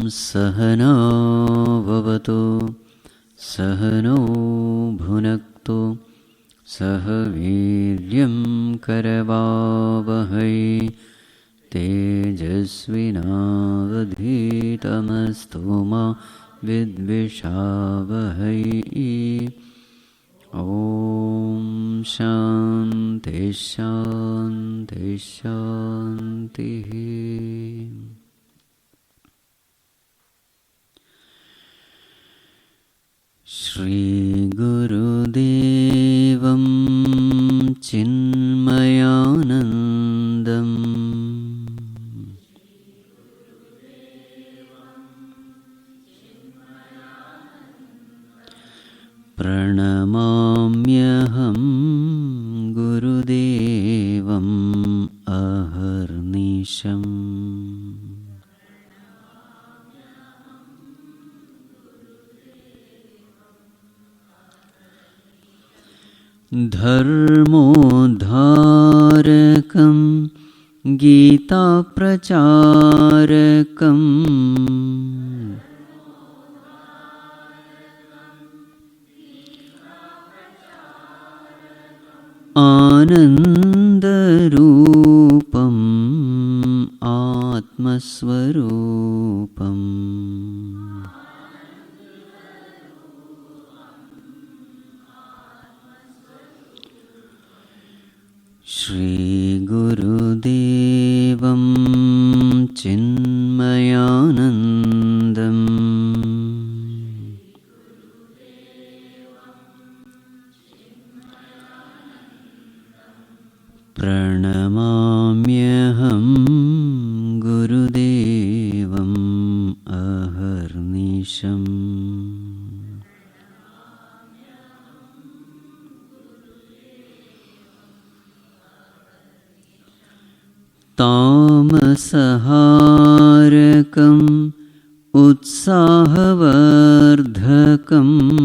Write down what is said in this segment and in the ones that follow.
सहना भवतु सहनो भुनक्तु सह वीर्यं करवावहै तेजस्विनावधीतमस्तु मा विद्विषावहै। ॐ शान्ति शान्ति शान्तिः। श्रीगुरुदेवं चिन्मयानन्दम् प्रणमाम्यहं गुरुदेवम् अहर्निशम्। धर्मोद्धारकं गीताप्रचारकम् आनन्दरूपम् आत्मस्वरूपम्। श्रीगुरुदेवं चिन्मयानन्दम् प्रणमाम्यहं गुरुदेवम् अहर्निशम्। तामसहारकम् उत्साहवर्धकम्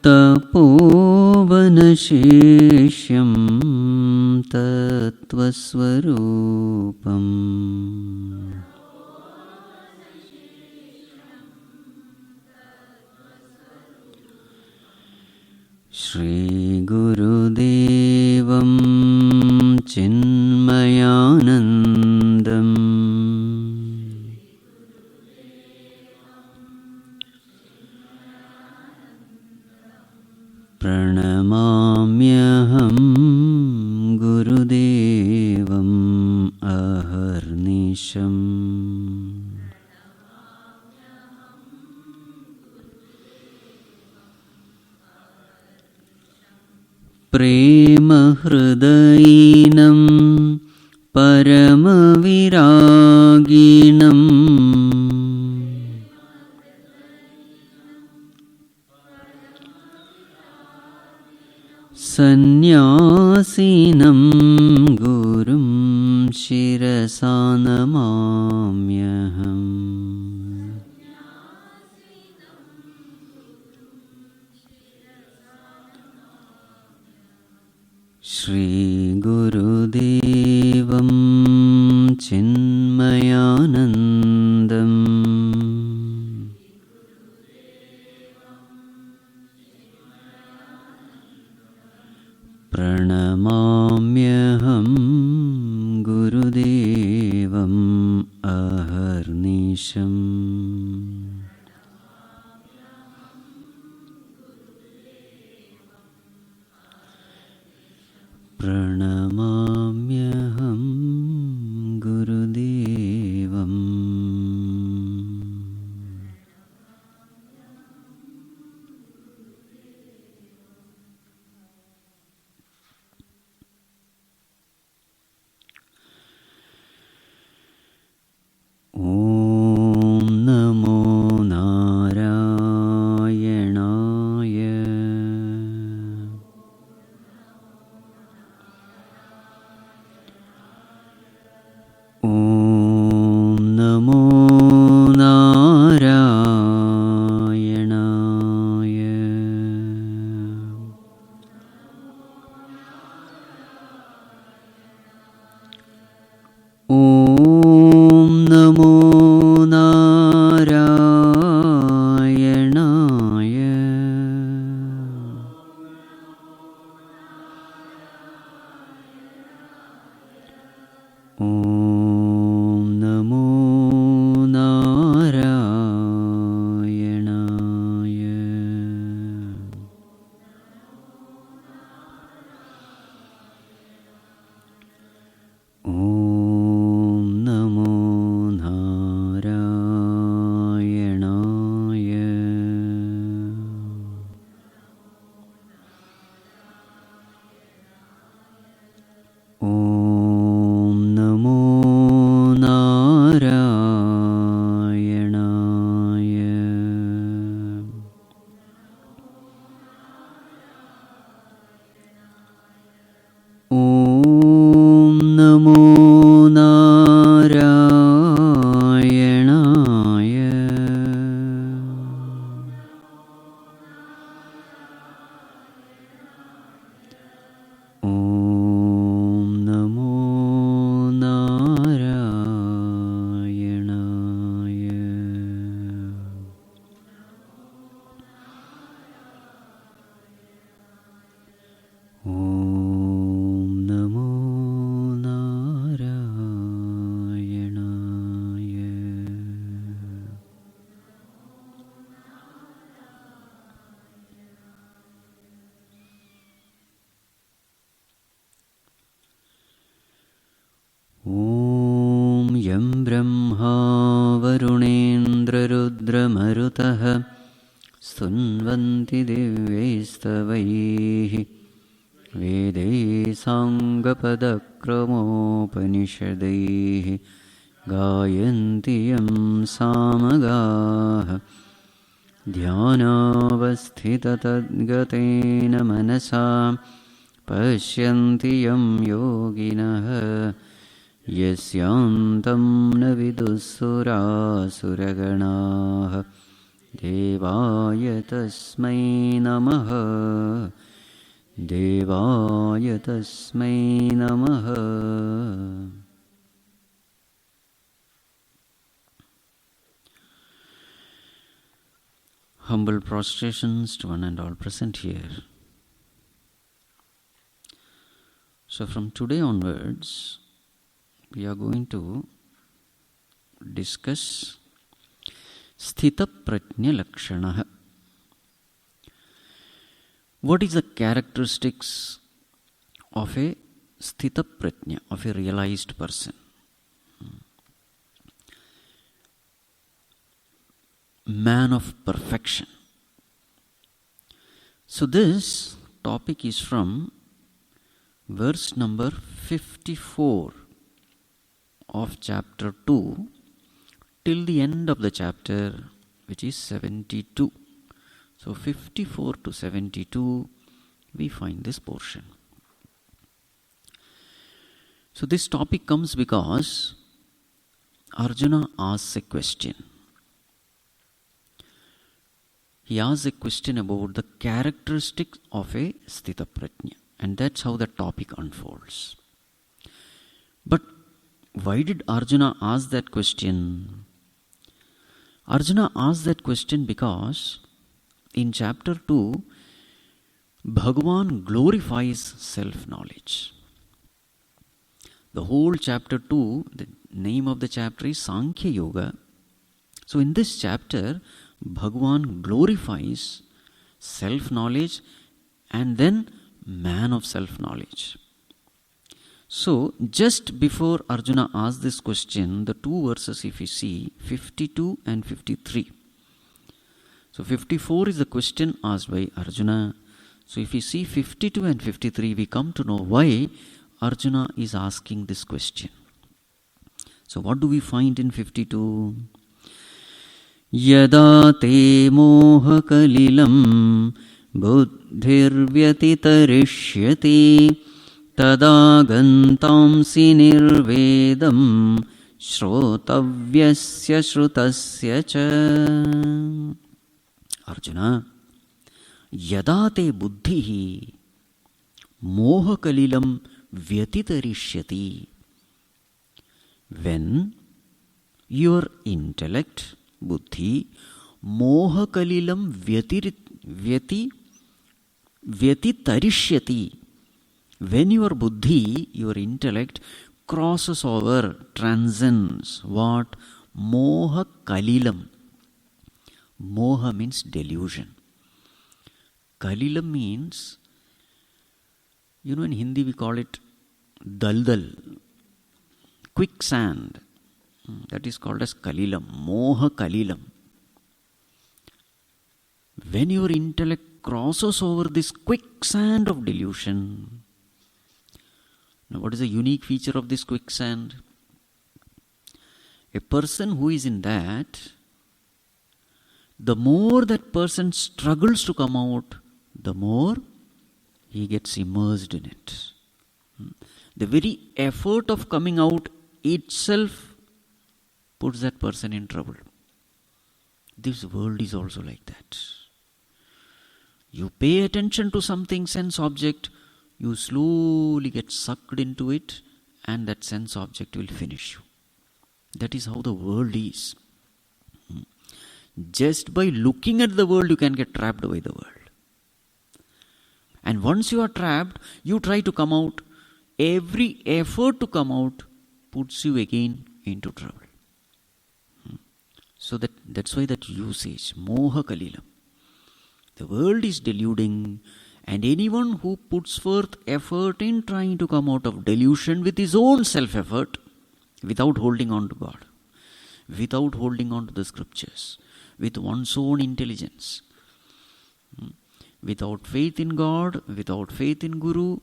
तपोवनशेष्यं तत्त्वस्वरूपम्। श्रीगुरुदेवं चिन्मयानन्दम् प्रणमाम्यहं गुरुदेवम् अहर्निशम्। प्रेमहृदयिनं परमविरागिणम् सन्न्यासिनं गुरुं शिरसा नमाम्यहम्। श्रीगुरुदेवं चिन्मयानन्दम् प्रणमाम्यहं गुरुदेवम् अहर्निशम्। प्रणमाम्यहं गुरुदेवम्। ॐ नमो नारायणाय। इंद्ररुद्रमरुतः स्तुन्वन्ति दिव्यैस्तवैः वेदैः साङ्गपदक्रमोपनिषदैः गायन्ति यं सामगाः ध्यानावस्थिततद्गतेन मनसा पश्यन्ति यं योगिनः यस्यान्तं न विदुःसुरासुरगणाः देवाय तस्मै नमः देवाय तस्मै नमः. Humble prostrations to one and all present here. So from today onwards, we are going to discuss Sthitaprajna Lakshana. What is the characteristics of a Sthitaprajna, of a realized person? Man of perfection. So this topic is from verse number 54 of chapter 2 till the end of the chapter, which is 72. So 54 to 72 we find this portion. So this topic comes because Arjuna asks a question. He asks a question about the characteristics of a Sthitaprajna, and that's how the topic unfolds. But why did Arjuna ask that question? Arjuna asked that question because in chapter 2, Bhagavan glorifies self-knowledge. The whole chapter 2, the name of the chapter is Sankhya Yoga. So in this chapter, Bhagavan glorifies self-knowledge and then man of self-knowledge. So, just before Arjuna asked this question, the two verses if you see, 52 and 53. So, 54 is the question asked by Arjuna. So, if you see 52 and 53, we come to know why Arjuna is asking this question. So, what do we find in 52? Yada te moha kalilam buddhirvyatitarishyati tada gantamsi nirvedam shrotavyasya shrutasya cha. Arjuna, yada te buddhihi moha kalilam vyatitarishyati. When your intellect, buddhi, moha kalilam vyatitarishyati. When your buddhi, your intellect, crosses over, transcends what? Moha kalilam. Moha means delusion. Kalilam means, in Hindi we call it daldal, quicksand. That is called as kalilam, moha kalilam. When your intellect crosses over this quicksand of delusion. Now, what is the unique feature of this quicksand? A person who is in that, the more that person struggles to come out, the more he gets immersed in it. The very effort of coming out itself puts that person in trouble. This world is also like that. You pay attention to something, sense object, you slowly get sucked into it, and that sense object will finish you. That is how the world is. Just by looking at the world, you can get trapped by the world. And once you are trapped, you try to come out. Every effort to come out puts you again into trouble. So that's why that usage, moha kalilam. The world is deluding, and anyone who puts forth effort in trying to come out of delusion with his own self-effort, without holding on to God, without holding on to the scriptures, with one's own intelligence, without faith in God, without faith in Guru,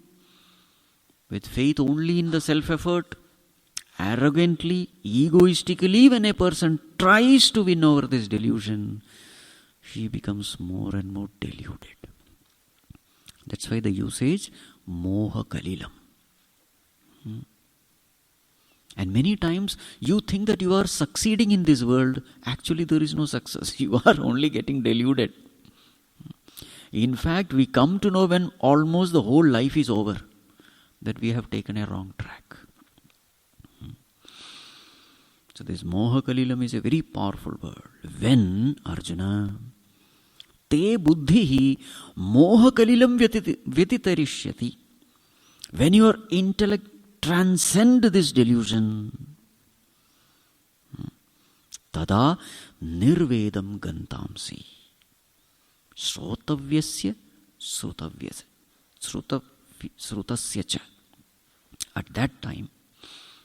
with faith only in the self-effort, arrogantly, egoistically, when a person tries to win over this delusion, he becomes more and more deluded. That's why the usage, moha kalilam. And many times you think that you are succeeding in this world. Actually, there is no success. You are only getting deluded. In fact, we come to know when almost the whole life is over that we have taken a wrong track. So this moha kalilam is a very powerful word. When, Arjuna, te buddhihi moha kalilam vyatitarishyati, when your intellect transcend this delusion, tada nirvedam gantamsi, srotavyasya srutasya cha. At that time,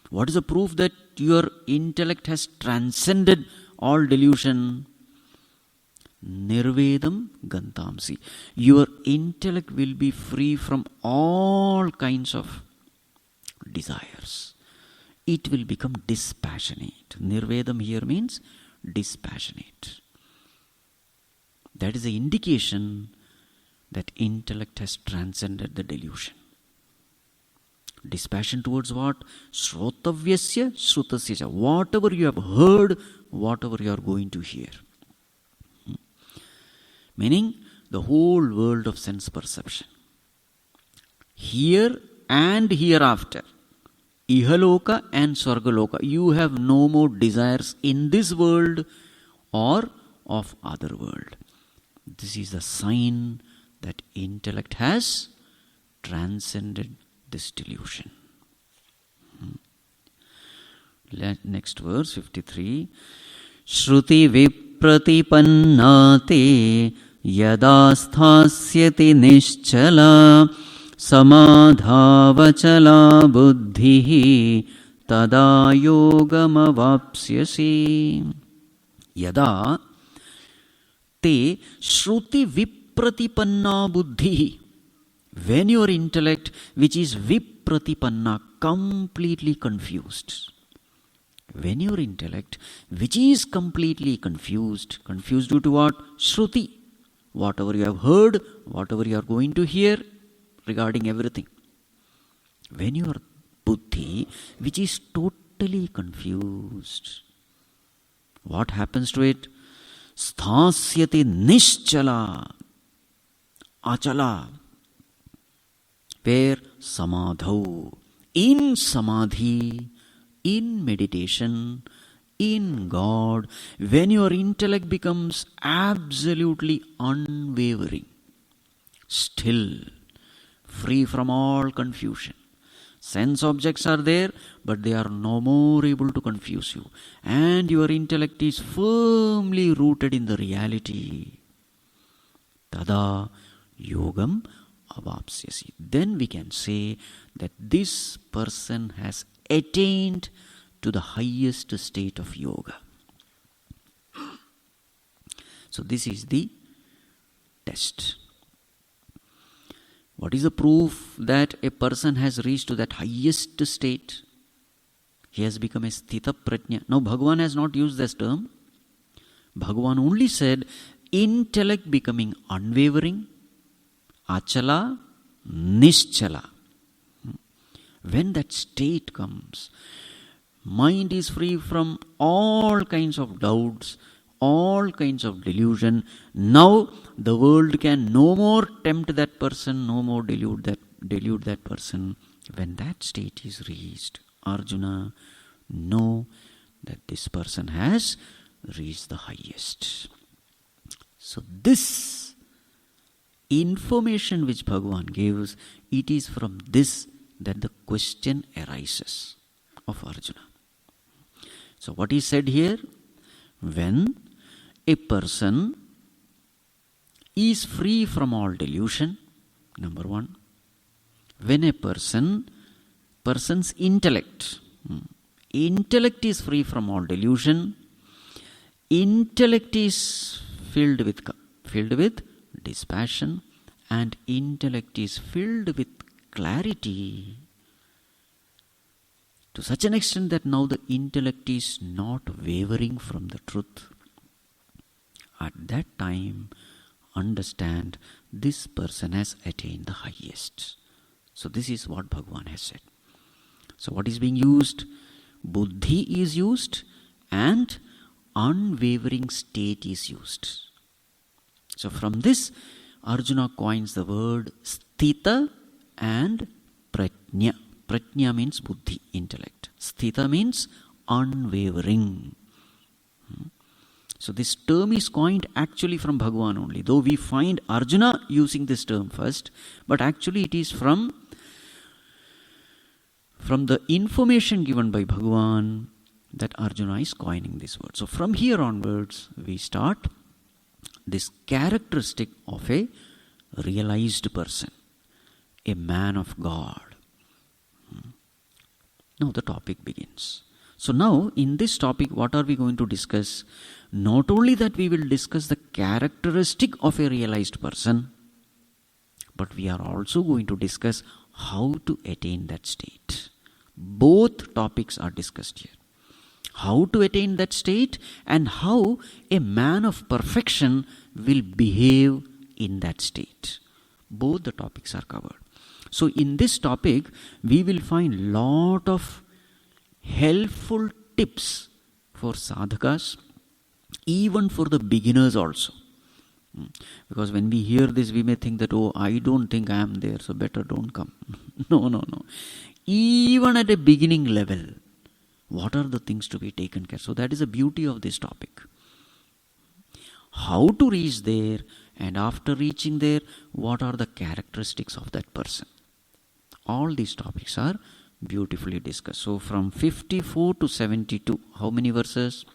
what is the proof that your intellect has transcended all delusion? Nirvedam gantamsi. Your intellect will be free from all kinds of desires. It will become dispassionate. Nirvedam here means dispassionate. That is the indication that intellect has transcended the delusion. Dispassion towards what? Srotavyasya srutasya. Whatever you have heard, whatever you are going to hear. Meaning the whole world of sense perception. Here and hereafter. Ihaloka and Swargaloka. You have no more desires in this world or of other world. This is the sign that intellect has transcended this delusion. Next verse, 53. Shruti vipratipannate yada sthasyati nischala samadhavachala buddhihi tada yogamavapsyasi. Yada te shruti vipratipanna buddhihi. When your intellect, which is vipratipanna, completely confused. When your intellect, which is completely confused due to what? Shruti. Whatever you have heard, whatever you are going to hear regarding everything. When your buddhi, which is totally confused, what happens to it? Sthasyati nischala. Achala. Where? Samadhau. In samadhi, in meditation, in God, when your intellect becomes absolutely unwavering, still, free from all confusion. Sense objects are there, but they are no more able to confuse you. And your intellect is firmly rooted in the reality. Tada yogam avapsyasi. Then we can say that this person has attained to the highest state of yoga. So this is the test. What is the proof that a person has reached to that highest state? He has become a Sthitaprajna. Now Bhagavan has not used this term. Bhagavan only said intellect becoming unwavering, achala, nischala. When that state comes, mind is free from all kinds of doubts, all kinds of delusion. Now the world can no more tempt that person, no more delude that person. When that state is reached, Arjuna, know that this person has reached the highest. So this information which Bhagavan gives, it is from this that the question arises of Arjuna. So what is said here? When a person is free from all delusion, number one. When a person's intellect is free from all delusion, intellect is filled with dispassion, and intellect is filled with clarity to such an extent that now the intellect is not wavering from the truth. At that time, understand this person has attained the highest. So this is what Bhagavan has said. So what is being used? Buddhi is used and unwavering state is used. So from this, Arjuna coins the word Sthita and Prajna. Prajna means buddhi, intellect. Sthita means unwavering. So this term is coined actually from Bhagavan only. Though we find Arjuna using this term first, but actually it is from the information given by Bhagavan that Arjuna is coining this word. So from here onwards, we start this characteristic of a realized person, a man of God. Now the topic begins. So now in this topic, what are we going to discuss? Not only that we will discuss the characteristic of a realized person, but we are also going to discuss how to attain that state. Both topics are discussed here. How to attain that state and how a man of perfection will behave in that state. Both the topics are covered. So in this topic, we will find lot of helpful tips for sadhakas, even for the beginners also. Because when we hear this, we may think that, oh, I don't think I am there, so better don't come. No. Even at a beginning level, what are the things to be taken care of? So that is the beauty of this topic. How to reach there, and after reaching there, what are the characteristics of that person? All these topics are beautifully discussed. So from 54 to 72, how many verses?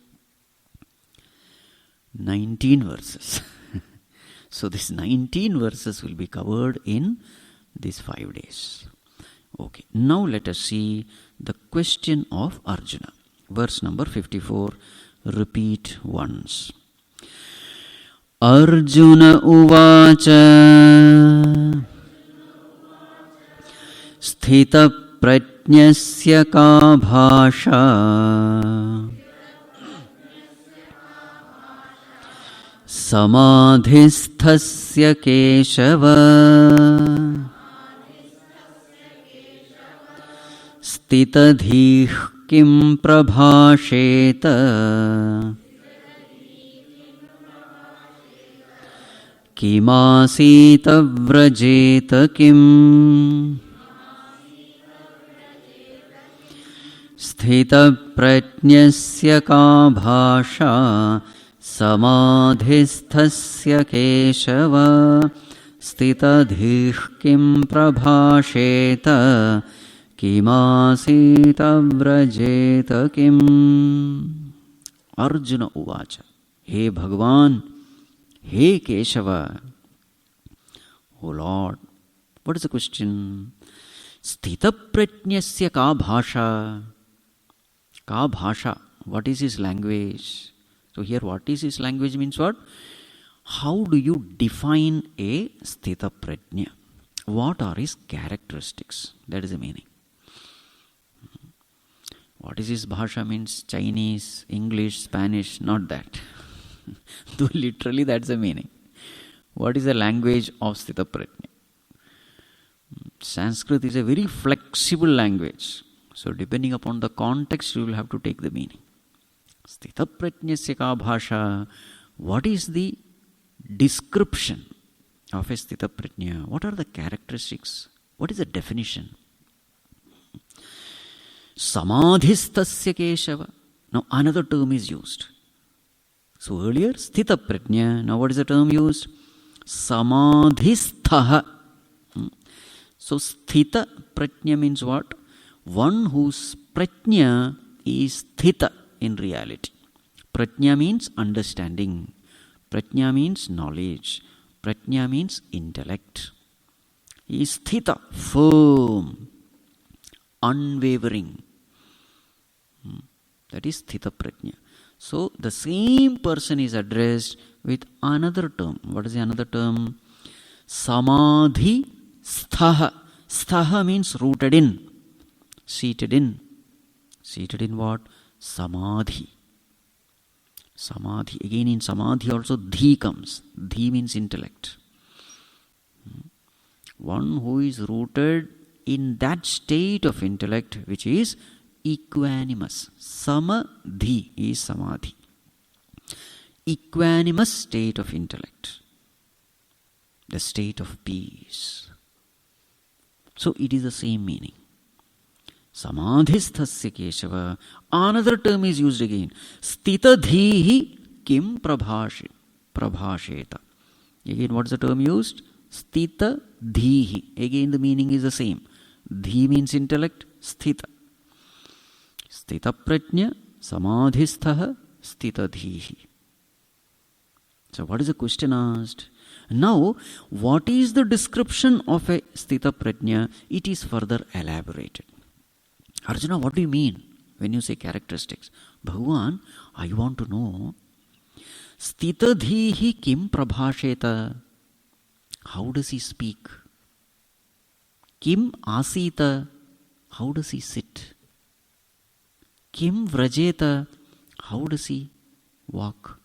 19 verses. So this 19 verses will be covered in these 5 days. Okay, now let us see the question of Arjuna. Verse number 54, repeat once. Arjuna uvacha Sthitaprajnasya ka bhasha Samadhisthasya Keshava Sthitadhih kim prabhasheta Kimasita vrajeta kim Sthitaprajnasya ka bhasha Samadhisthasya Keshava Sthitadhih kim prabhasheta Kimasita vrajeta kim. Arjuna uvacha. Hey Bhagavan, hey Keshava. O Lord, what is the question? Sthitaprajnasya ka bhasha. Ka bhasha. What is his language? So here what is his language means what? How do you define a Sthitaprajna? What are his characteristics? That is the meaning. What is his bhasha means? Chinese, English, Spanish, not that. So literally that's the meaning. What is the language of Sthitaprajna? Sanskrit is a very flexible language. So depending upon the context, you will have to take the meaning. Sthitaprajnasya ka bhasha. What is the description of a Sthitaprajna? What are the characteristics? What is the definition? Samadhisthasya Keshava. Now another term is used. So earlier Sthitaprajna. Now what is the term used? Samadhisthaha. So Sthita Prajna means what? One whose Prajna is Sthita in reality. Prajna means understanding. Prajna means knowledge. Prajna means intellect. He is Sthita, firm, unwavering. That is Sthitaprajna. So the same person is addressed with another term. What is the another term? Samadhi sthaha. Sthaha means rooted in, seated in. Seated in what? Samadhi. Samadhi. Again in Samadhi also dhi comes. Dhi means intellect. One who is rooted in that state of intellect which is equanimous. Samadhi is Samadhi. Equanimous state of intellect. The state of peace. So it is the same meaning. Samadhisthasya Keshava. Another term is used again. Sthita dhihi kim prabhasheta. Again, what's the term used? Sthita dhihi. Again, the meaning is the same. Dhi means intellect. Sthita. Sthitaprajna samadhisthaha sthita dhihi. So, what is the question asked? Now, what is the description of a Sthitaprajna? It is further elaborated. Arjuna, what do you mean when you say characteristics? Bhagavan, I want to know. Sthita dhihi kim prabhasheta. How does he speak? Kim asita. How does he sit? Kim vrajeta. How does he walk?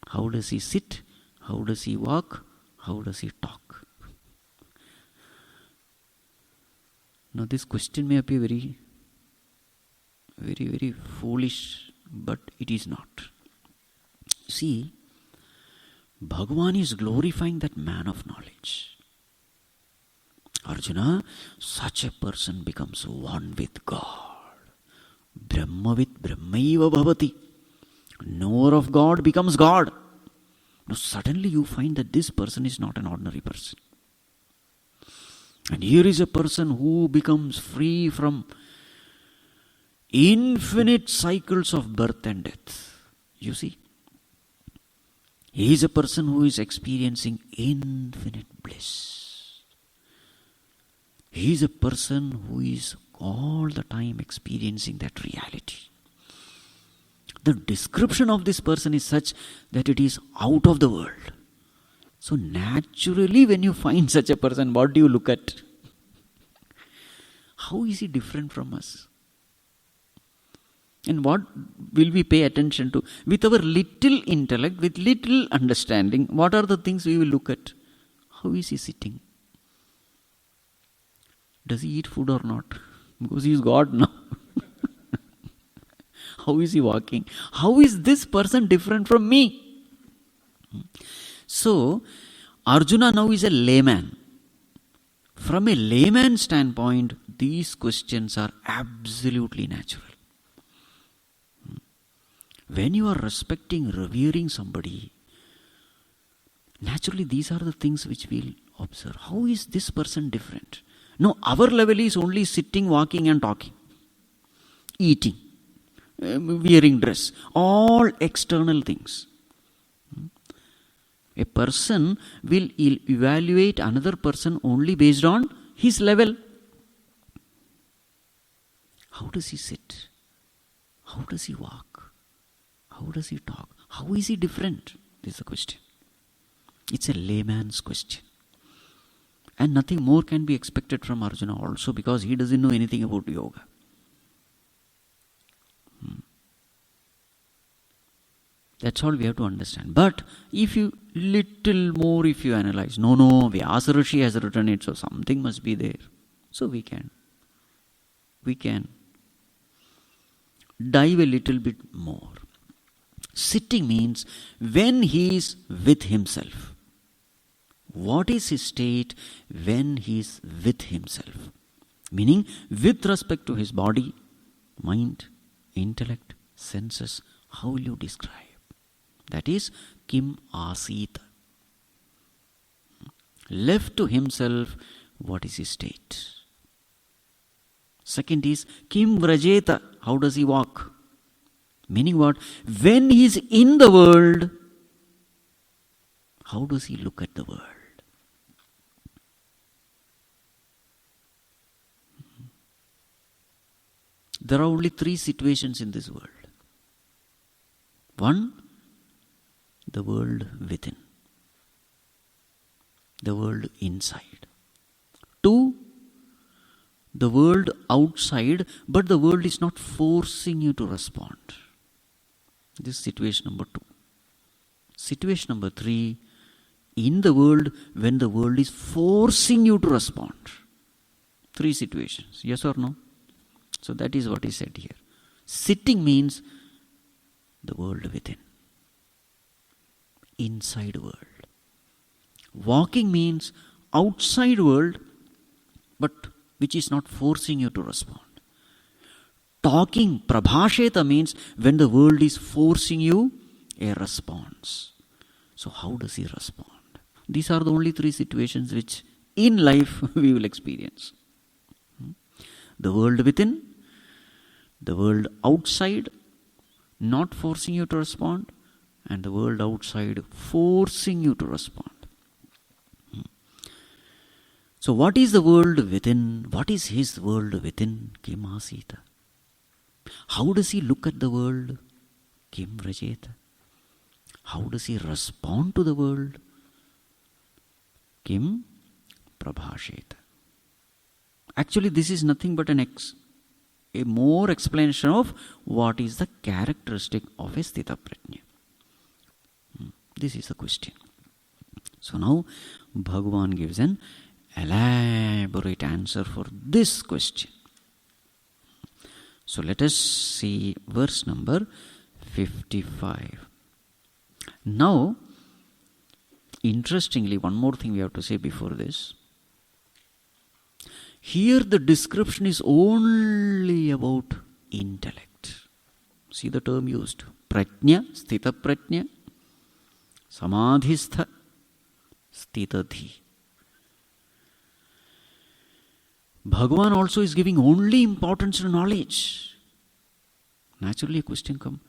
How does he sit? How does he walk? How does he talk? Now this question may appear very, very, very foolish, but it is not. See, Bhagavan is glorifying that man of knowledge. Arjuna, such a person becomes one with God. Brahmavit brahmaiva bhavati. Knower of God becomes God. Now suddenly you find that this person is not an ordinary person. And here is a person who becomes free from infinite cycles of birth and death. You see? He is a person who is experiencing infinite bliss. He is a person who is all the time experiencing that reality. The description of this person is such that it is out of the world. So naturally when you find such a person, what do you look at? How is he different from us? And what will we pay attention to? With our little intellect, with little understanding, what are the things we will look at? How is he sitting? Does he eat food or not? Because he is God now. How is he walking? How is this person different from me? So, Arjuna now is a layman. From a layman standpoint, these questions are absolutely natural. When you are respecting, revering somebody, naturally these are the things which we'll observe. How is this person different? No, our level is only sitting, walking and talking. Eating, wearing dress, all external things. A person will evaluate another person only based on his level. How does he sit? How does he walk? How does he talk? How is he different? This is the question. It's a layman's question. And nothing more can be expected from Arjuna also, because he doesn't know anything about yoga. That's all we have to understand. But if you analyze, no, Vyasa Rishi has written it, so something must be there. So we can dive a little bit more. Sitting means when he is with himself. What is his state when he is with himself? Meaning with respect to his body, mind, intellect, senses. How will you describe? That is Kim Asita. Left to himself, what is his state? Second is Kim Vrajeta. How does he walk? Meaning what? When he is in the world, how does he look at the world? There are only 3 situations in this world. One, the world within, the world inside. Two, the world outside, but the world is not forcing you to respond. This is situation number 2. Situation number 3, in the world when the world is forcing you to respond. 3 situations, yes or no? So that is what is said here. Sitting means the world within, inside world. Walking means outside world, but which is not forcing you to respond. Talking, prabhasheta, means when the world is forcing you a response. So how does he respond? These are the only 3 situations which in life we will experience. The world within, the world outside, not forcing you to respond, and the world outside forcing you to respond. So what is the world within? What is his world within? Kim asita. How does he look at the world? Kim vrajeta. How does he respond to the world? Kim prabhasheta. Actually, this is nothing but a more explanation of what is the characteristic of a Sthitaprajna. This is the question. So now Bhagavan gives an elaborate answer for this question. So let us see verse number 55. Now, interestingly, one more thing we have to say before this. Here the description is only about intellect. See the term used. Prajna, Sthitaprajna, Samadhistha, Sthitadhi. Bhagavan also is giving only importance to knowledge. Naturally a question comes,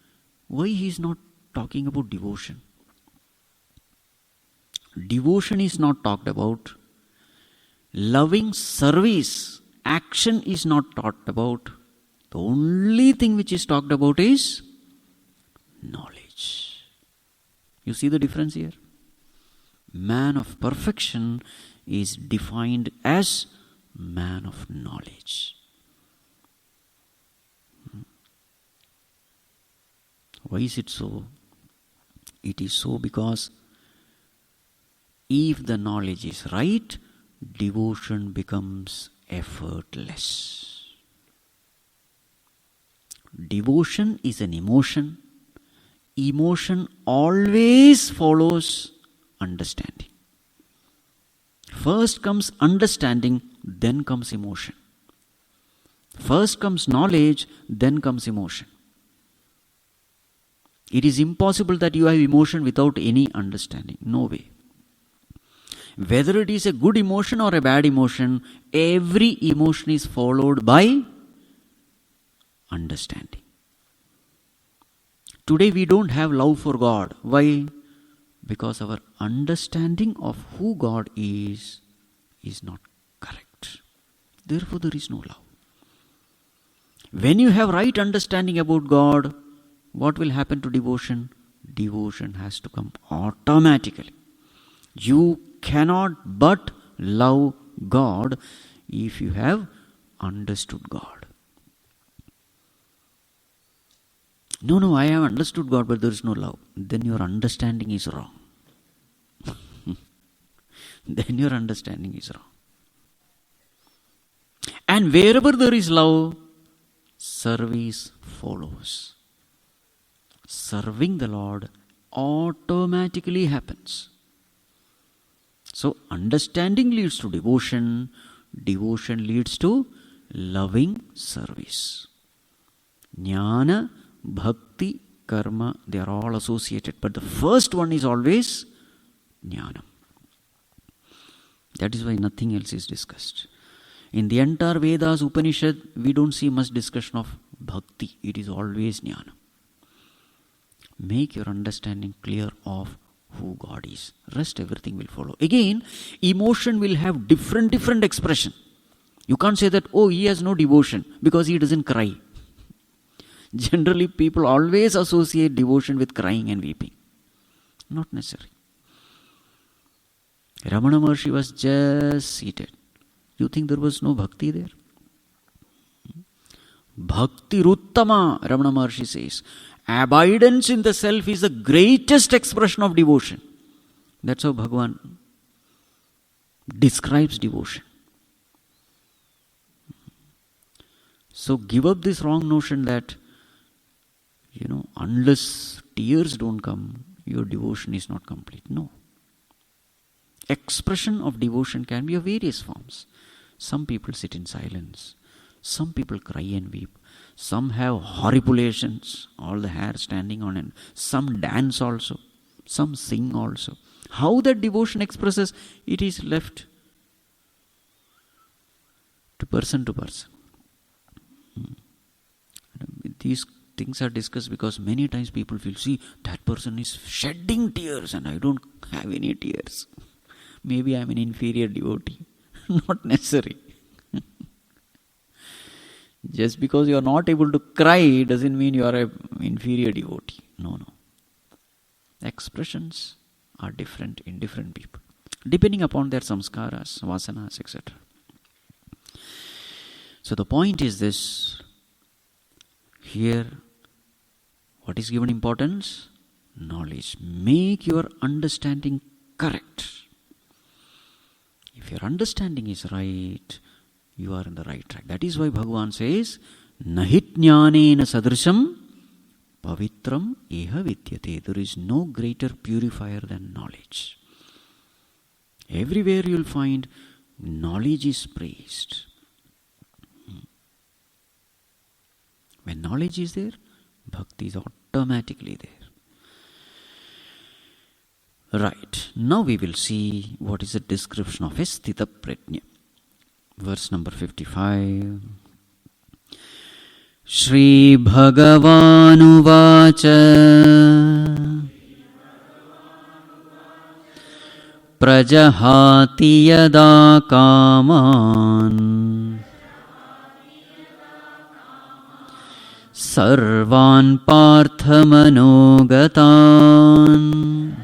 why he is not talking about devotion? Devotion is not talked about. Loving service, action is not talked about. The only thing which is talked about is knowledge. You see the difference here? Man of perfection is defined as man of knowledge. Why is it so? It is so because if the knowledge is right, devotion becomes effortless. Devotion is an emotion. Emotion always follows understanding. First comes understanding, then comes emotion. First comes knowledge, then comes emotion. It is impossible that you have emotion without any understanding. No way. Whether it is a good emotion or a bad emotion, every emotion is followed by understanding. Today we don't have love for God. Why? Because our understanding of who God is not correct. Therefore there is no love. When you have right understanding about God, what will happen to devotion? Devotion has to come automatically. You cannot but love God if you have understood God. No, I have understood God, but there is no love. Then your understanding is wrong. Then your understanding is wrong. And wherever there is love, service follows. Serving the Lord automatically happens. So understanding leads to devotion. Devotion leads to loving service. Jnana, bhakti, karma, they are all associated. But the first one is always jnana. That is why nothing else is discussed. In the entire Vedas, Upanishad, we don't see much discussion of bhakti. It is always jnana. Make your understanding clear of who God is. Rest everything will follow. Again, emotion will have different expression. You can't say that, oh, he has no devotion because he doesn't cry. Generally, people always associate devotion with crying and weeping. Not necessary. Ramana Maharshi was just seated. You think there was no bhakti there? Bhakti Ruttama, Ramana Maharshi says. Abidance in the self is the greatest expression of devotion. That's how Bhagavan describes devotion. So give up this wrong notion that, unless tears don't come, your devotion is not complete. No. Expression of devotion can be of various forms. Some people sit in silence. Some people cry and weep. Some have horripulations, all the hair standing on end. Some dance also. Some sing also. How that devotion expresses, it is left to person. These things are discussed because many times people feel, see, that person is shedding tears and I don't have any tears. Maybe I am an inferior devotee. Not necessary. Just because you are not able to cry doesn't mean you are an inferior devotee. No. Expressions are different in different people, depending upon their samskaras, vasanas, etc. So the point is this. Here, what is given importance? Knowledge. Make your understanding correct. If your understanding is right, you are in the right track. That is why Bhagavan says, Nahit jnanena sadrisham pavitram eha vidyate. There is no greater purifier than knowledge. Everywhere you will find knowledge is praised. When knowledge is there, bhakti is automatically there. Right. Now we will see what is the description of a Sthitaprajna. Verse number 55. Shri Bhagavanuvacha Prajahati yada kaman Sarvan parthamanogataan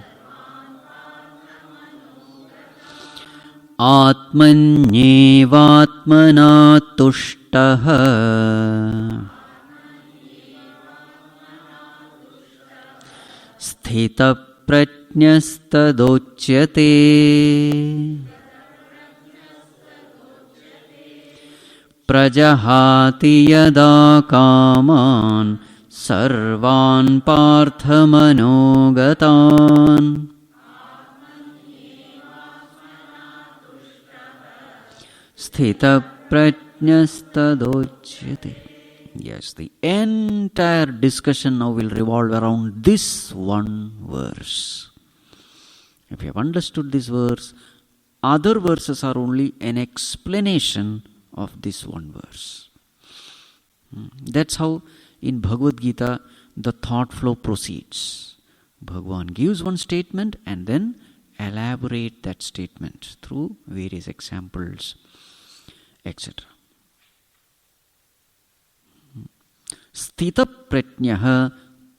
Atmanyevatmana tushtaha Sthitaprajnastadochyate Prajahati yada kaman Sarvan parthamanogataan Sthitaprajnastadochyate. Yes, the entire discussion now will revolve around this one verse. If you have understood this verse, other verses are only an explanation of this one verse. That's how in Bhagavad Gita the thought flow proceeds. Bhagavan gives one statement and then elaborate that statement through various examples, etc. Sthitaprajnaha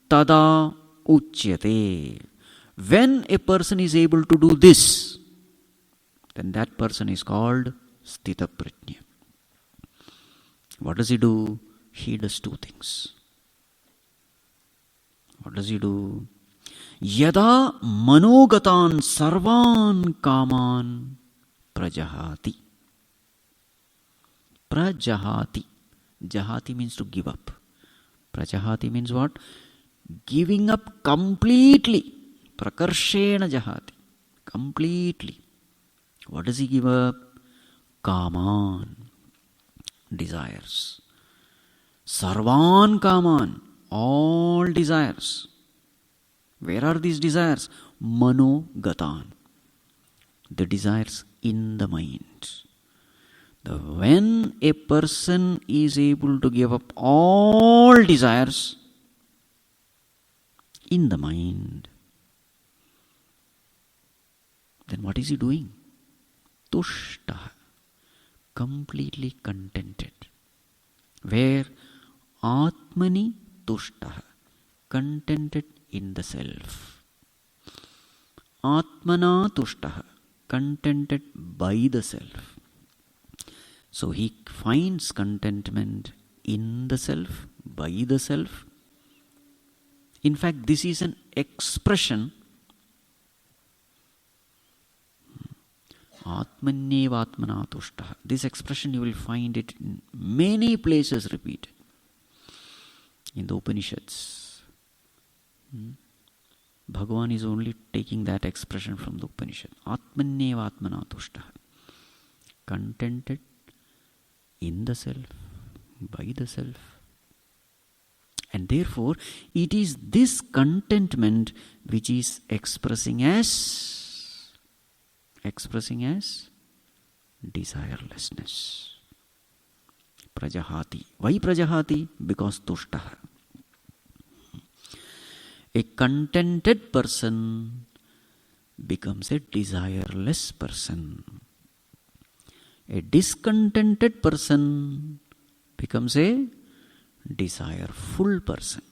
tada uchyate. When a person is able to do this, then that person is called Sthitaprajna. What does he do? He does two things. What does he do? Yada manogatan sarvan kaman prajahati. Prajahati. Jahati means to give up. Prajahati means what? Giving up completely. Prakarshena jahati. Completely. What does he give up? Kaman. Desires. Sarvan kaman. All desires. Where are these desires? Manogatan. The desires in the mind. When a person is able to give up all desires in the mind, then what is he doing? Tushta, completely contented. Where Atmani tushtah, contented in the self. Atmana tushtah, contented by the self. So he finds contentment in the self, by the self. In fact, this is an expression. Atmanyeva atmana tushtah. This expression you will find it in many places repeated. In the Upanishads. Bhagavan is only taking that expression from the Upanishad. Atmanyeva atmana tushtah. Contented in the self, by the self. And therefore, it is this contentment which is expressing as desirelessness. Prajahati. Why prajahati? Because tushtah. A contented person becomes a desireless person. A discontented person becomes a desireful person.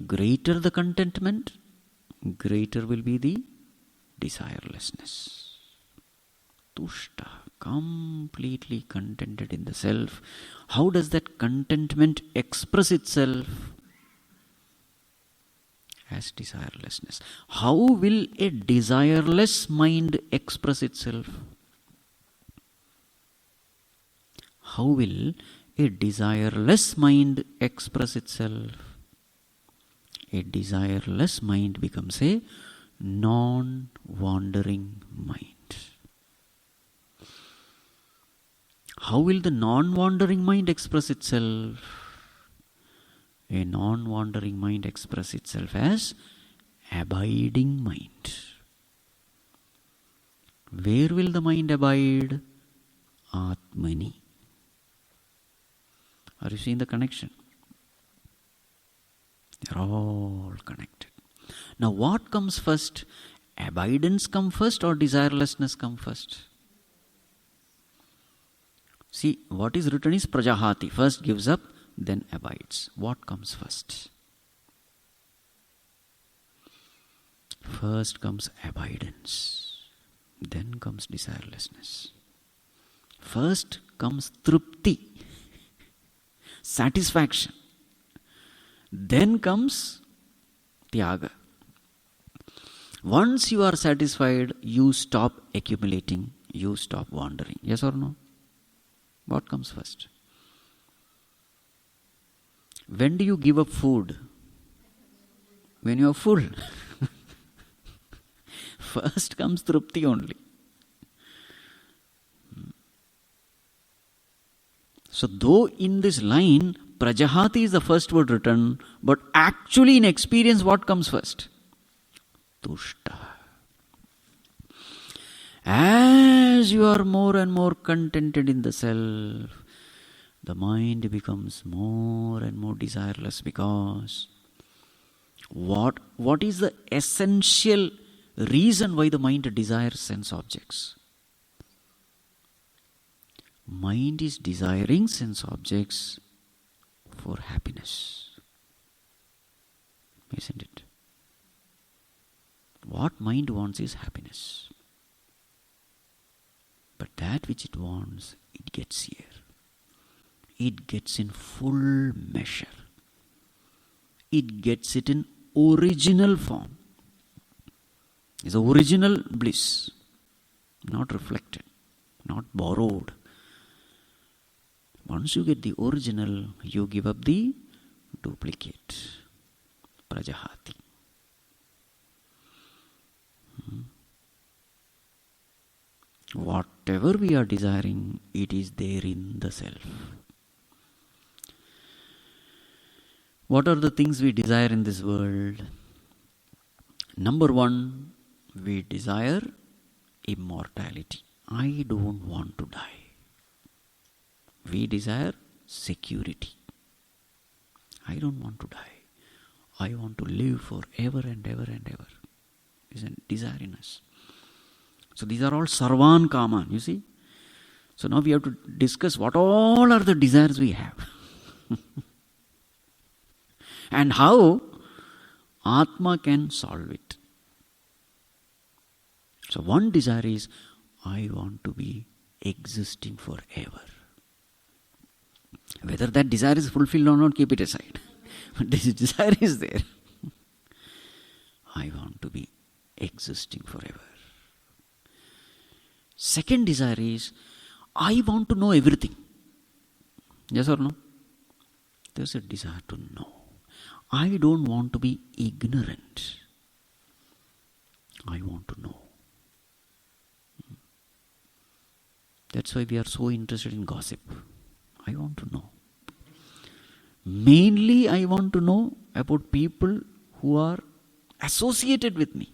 Greater the contentment, greater will be the desirelessness. Tushta, completely contented in the self. How does that contentment express itself? As desirelessness. How will a desireless mind express itself? How will a desireless mind express itself? A desireless mind becomes a non-wandering mind. How will the non-wandering mind express itself? A non-wandering mind expresses itself as abiding mind. Where will the mind abide? Atmani. Are you seeing the connection? They are all connected. Now what comes first? Abidance come first or desirelessness come first? See, what is written is prajahati. First gives up, then abides. What comes first? First comes abidance. Then comes desirelessness. First comes trupti, satisfaction. Then comes tyaga. Once you are satisfied, you stop accumulating, you stop wandering. Yes or no? What comes first? When do you give up food? When you are full. First comes trupti only. So though in this line, prajahati is the first word written, but actually in experience what comes first? Tushta. As you are more and more contented in the self, the mind becomes more and more desireless, because what is the essential reason why the mind desires sense objects? Mind is desiring sense objects for happiness. Isn't it? What mind wants is happiness. But that which it wants, it gets here. It gets in full measure. It gets it in original form. It's original bliss. Not reflected. Not borrowed. Once you get the original, you give up the duplicate. Prajahati. Whatever we are desiring, it is there in the self. What are the things we desire in this world? Number one, we desire immortality. I don't want to die. We desire security. I don't want to die. I want to live forever and ever and ever. Is a desire in us. So these are all sarvan kaman, you see. So now we have to discuss what all are the desires we have. And how Atma can solve it. So one desire is, I want to be existing forever. Whether that desire is fulfilled or not, keep it aside. But this desire is there. I want to be existing forever. Second desire is, I want to know everything. Yes or no? There's a desire to know. I don't want to be ignorant. I want to know. That's why we are so interested in gossip. I want to know. Mainly I want to know about people who are associated with me.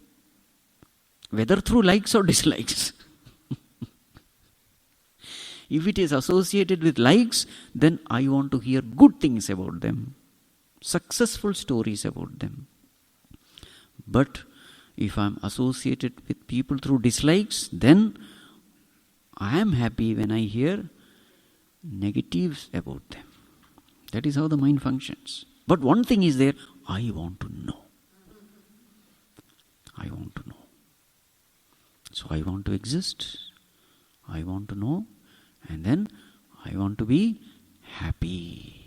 Whether through likes or dislikes. If it is associated with likes, then I want to hear good things about them. Successful stories about them. But if I am associated with people through dislikes, then I am happy when I hear negatives about them. That is how the mind functions. But one thing is there, I want to know. I want to know. So I want to exist. I want to know. And then I want to be happy.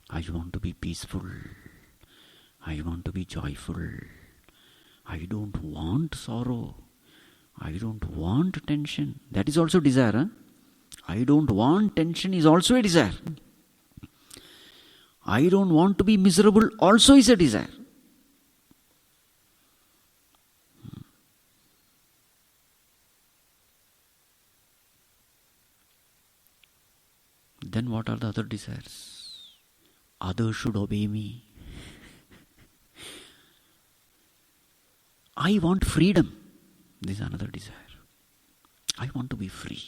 I want to be peaceful. I want to be joyful. I don't want sorrow. I don't want tension. That is also desire. Huh? I don't want tension is also a desire. I don't want to be miserable also is a desire. Then what are the other desires? Others should obey me. I want freedom. This is another desire. I want to be free.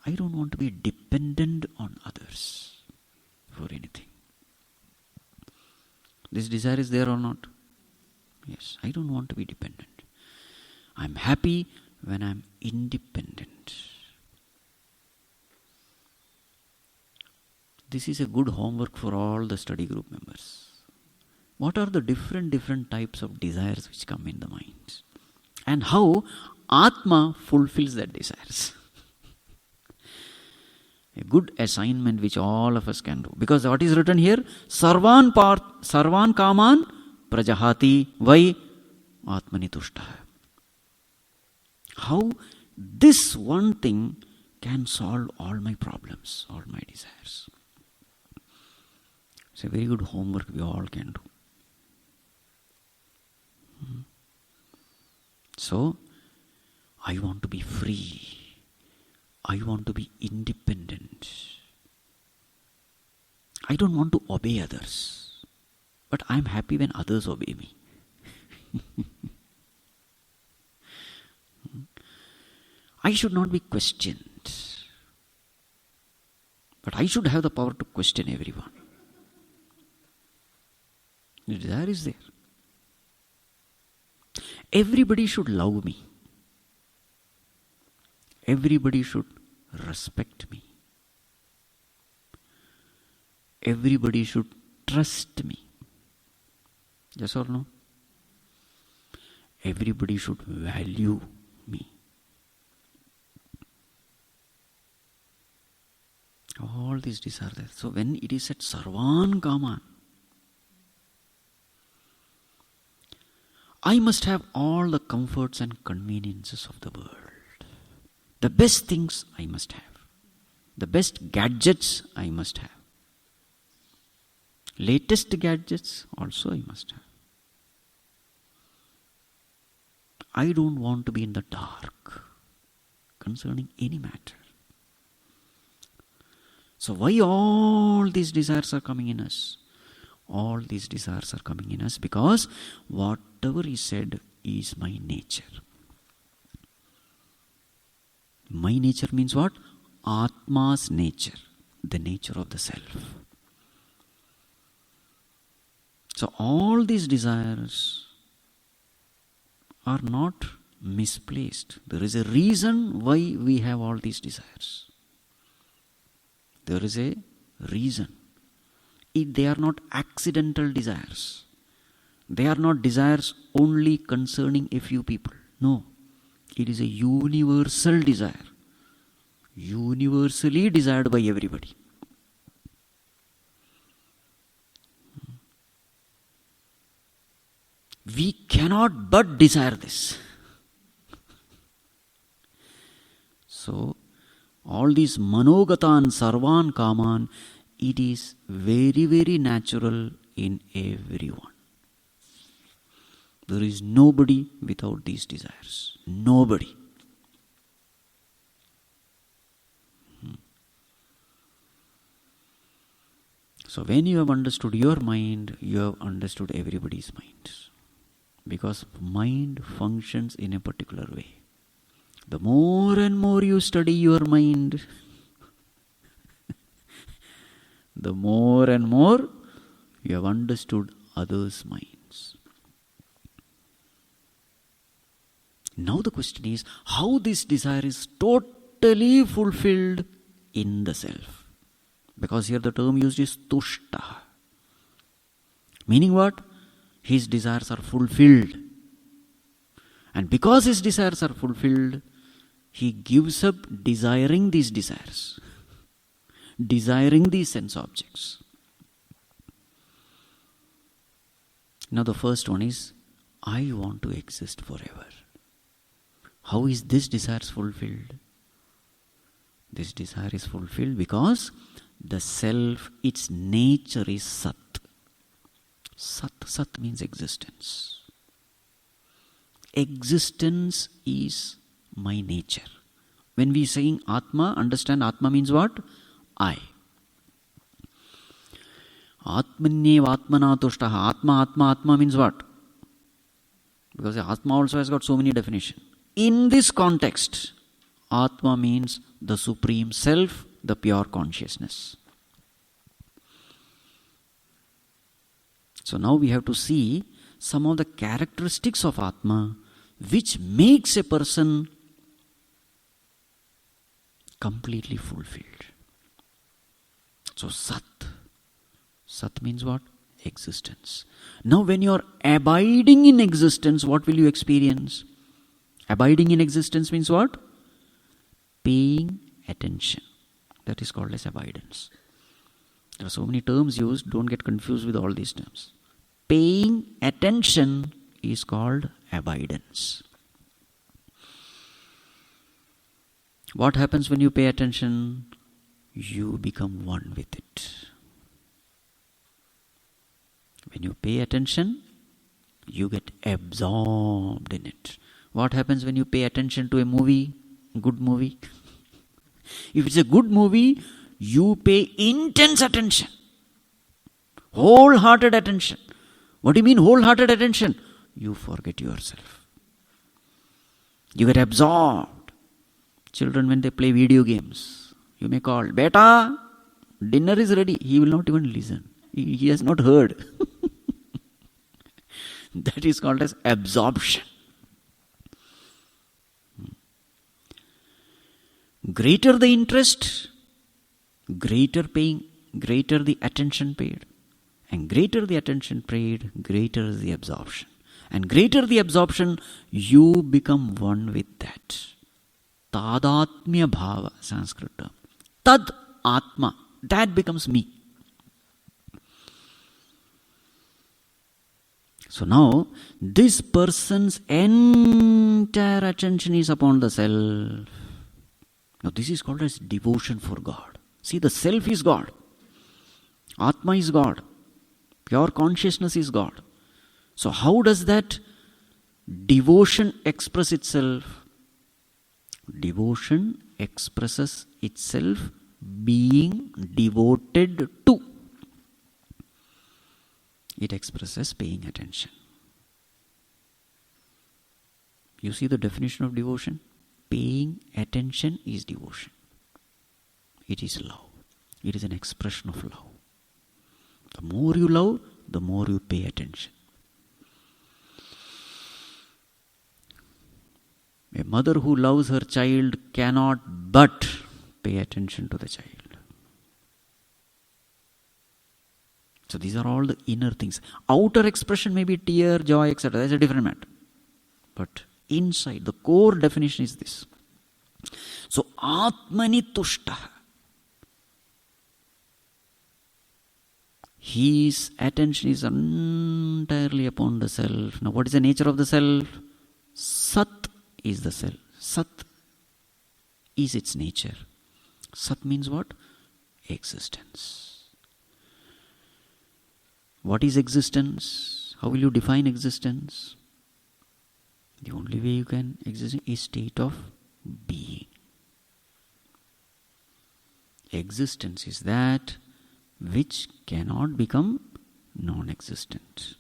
I don't want to be dependent on others for anything. This desire is there or not? Yes, I don't want to be dependent. I'm happy when I'm independent. This is a good homework for all the study group members. What are the different types of desires which come in the mind? And how Atma fulfills that desires. A good assignment which all of us can do. Because what is written here? Sarvan kaman prajahati vai atmani tushta. How this one thing can solve all my problems, all my desires. It's a very good homework we all can do. So, I want to be free. I want to be independent. I don't want to obey others. But I am happy when others obey me. I should not be questioned. But I should have the power to question everyone. The desire is there. Everybody should love me. Everybody should respect me. Everybody should trust me. Yes or no? Everybody should value me. All these desires are there. So when it is said Sarvan Kaman, I must have all the comforts and conveniences of the world. The best things I must have. The best gadgets I must have. Latest gadgets also I must have. I don't want to be in the dark concerning any matter. So why all these desires are coming in us? All these desires are coming in us because whatever is said is my nature. My nature means what? Atma's nature, the nature of the self. So all these desires are not misplaced. There is a reason why we have all these desires. There is a reason. They are not accidental desires. They are not desires only concerning a few people. No. It is a universal desire. Universally desired by everybody. We cannot but desire this. So, all these manogatan sarvan kaman, it is very, very natural in everyone. There is nobody without these desires. Nobody. So when you have understood your mind, you have understood everybody's mind. Because mind functions in a particular way. The more and more you study your mind, the more and more you have understood others' minds. Now the question is, how this desire is totally fulfilled in the self. Because here the term used is tushta. Meaning what? His desires are fulfilled. And because his desires are fulfilled, he gives up desiring these desires. Desiring these sense objects. Now the first one is, I want to exist forever. How is this desire fulfilled? This desire is fulfilled because the self, its nature is Sat. Sat means existence. Existence is my nature. When we saying Atma, understand Atma means what? I. Atmanyev Atmana tushtaha. Atma means what? Because Atma also has got so many definitions. In this context, Atma means the Supreme Self, the pure consciousness. So now we have to see some of the characteristics of Atma which makes a person completely fulfilled. So Sat. Sat means what? Existence. Now when you are abiding in existence, what will you experience? Abiding in existence means what? Paying attention. That is called as abidance. There are so many terms used, don't get confused with all these terms. Paying attention is called abidance. What happens when you pay attention? You become one with it. When you pay attention, you get absorbed in it. What happens when you pay attention to a movie? Good movie. If it's a good movie, you pay intense attention. Wholehearted attention. What do you mean wholehearted attention? You forget yourself. You get absorbed. Children, when they play video games, you may call, Beta, dinner is ready. He will not even listen. He has not heard. That is called as absorption. Greater the interest, greater the attention paid. And greater the attention paid, greater the absorption. And greater the absorption, you become one with that. Tadatmya bhava, Sanskrit term. Tad atma, that becomes me. So now, this person's entire attention is upon the self. Now this is called as devotion for God. See, the self is God. Atma is God. Pure consciousness is God. So how does that devotion express itself? Devotion expresses itself being devoted to. It expresses paying attention. You see the definition of devotion? Paying attention is devotion. It is love. It is an expression of love. The more you love, the more you pay attention. A mother who loves her child cannot but pay attention to the child. So these are all the inner things. Outer expression may be tear, joy, etc. That's a different matter. But inside, the core definition is this. So, Atmani Tushta. His attention is entirely upon the self. Now, what is the nature of the self? Sat is the self. Sat is its nature. Sat means what? Existence. What is existence? How will you define existence? The only way you can exist is state of being. Existence is that which cannot become non-existent.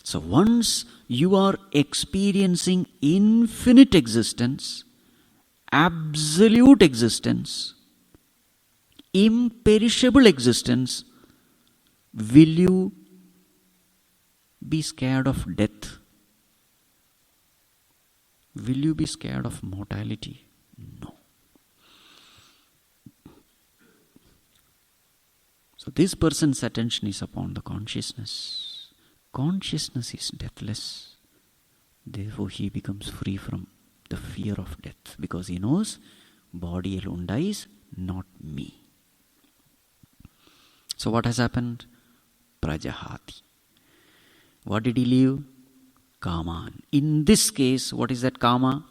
So once you are experiencing infinite existence, absolute existence, imperishable existence, will you be scared of death? Will you be scared of mortality? No. So this person's attention is upon the consciousness. Consciousness is deathless. Therefore he becomes free from the fear of death, because he knows body alone dies, not me. So what has happened? Prajahati. What did he leave? Kaman. In this case, what is that kama?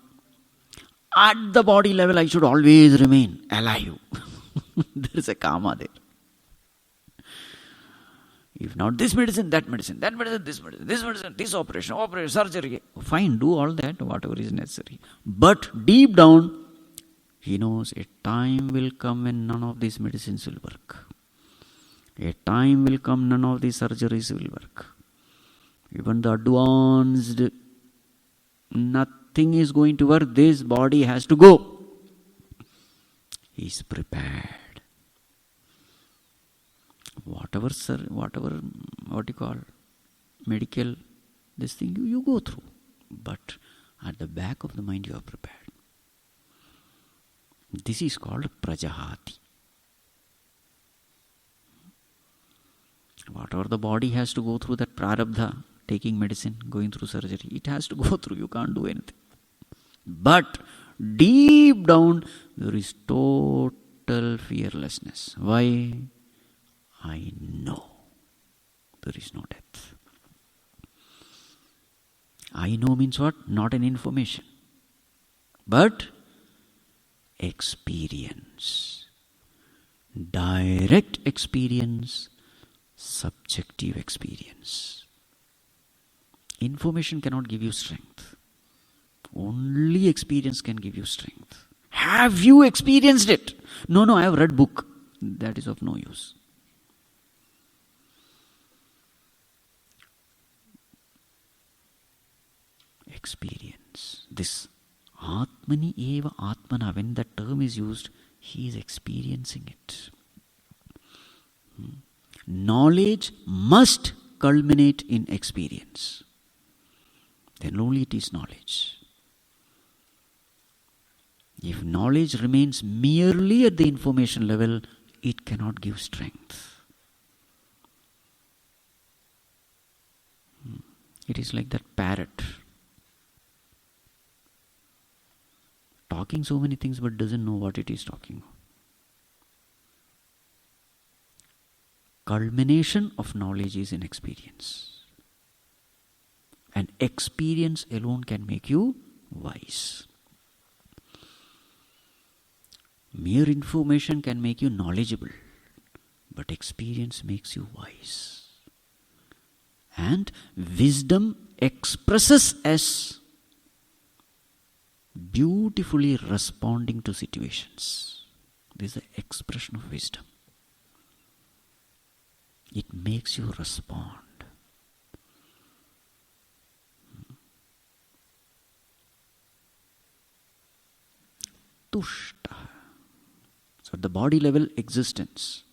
At the body level, I should always remain alive. There is a kama there. If not this medicine, that medicine, that medicine, this medicine, this medicine, this operation, surgery. Fine, do all that, whatever is necessary. But deep down, he knows a time will come when none of these medicines will work. A time will come, none of these surgeries will work. Even the advanced, nothing is going to work. This body has to go. He is prepared. Whatever, what you call, medical, this thing you go through. But at the back of the mind you are prepared. This is called Prajahati. Whatever the body has to go through, that prarabdha, taking medicine, going through surgery, it has to go through. You can't do anything. But deep down, there is total fearlessness. Why? I know there is no death. I know means what? Not an information, but experience. Direct experience, subjective experience. Information cannot give you strength. Only experience can give you strength. Have you experienced it? No, I have read book. That is of no use. Experience. This Atmani eva Atmana, when that term is used, he is experiencing it. Knowledge must culminate in experience. Then only it is knowledge. If knowledge remains merely at the information level, it cannot give strength. It is like that parrot. Talking so many things but doesn't know what it is talking about. Culmination of knowledge is in experience. And experience alone can make you wise. Mere information can make you knowledgeable, but experience makes you wise. And wisdom expresses as beautifully responding to situations. This is the expression of wisdom. It makes you respond. Tushta. So at the body level, existence.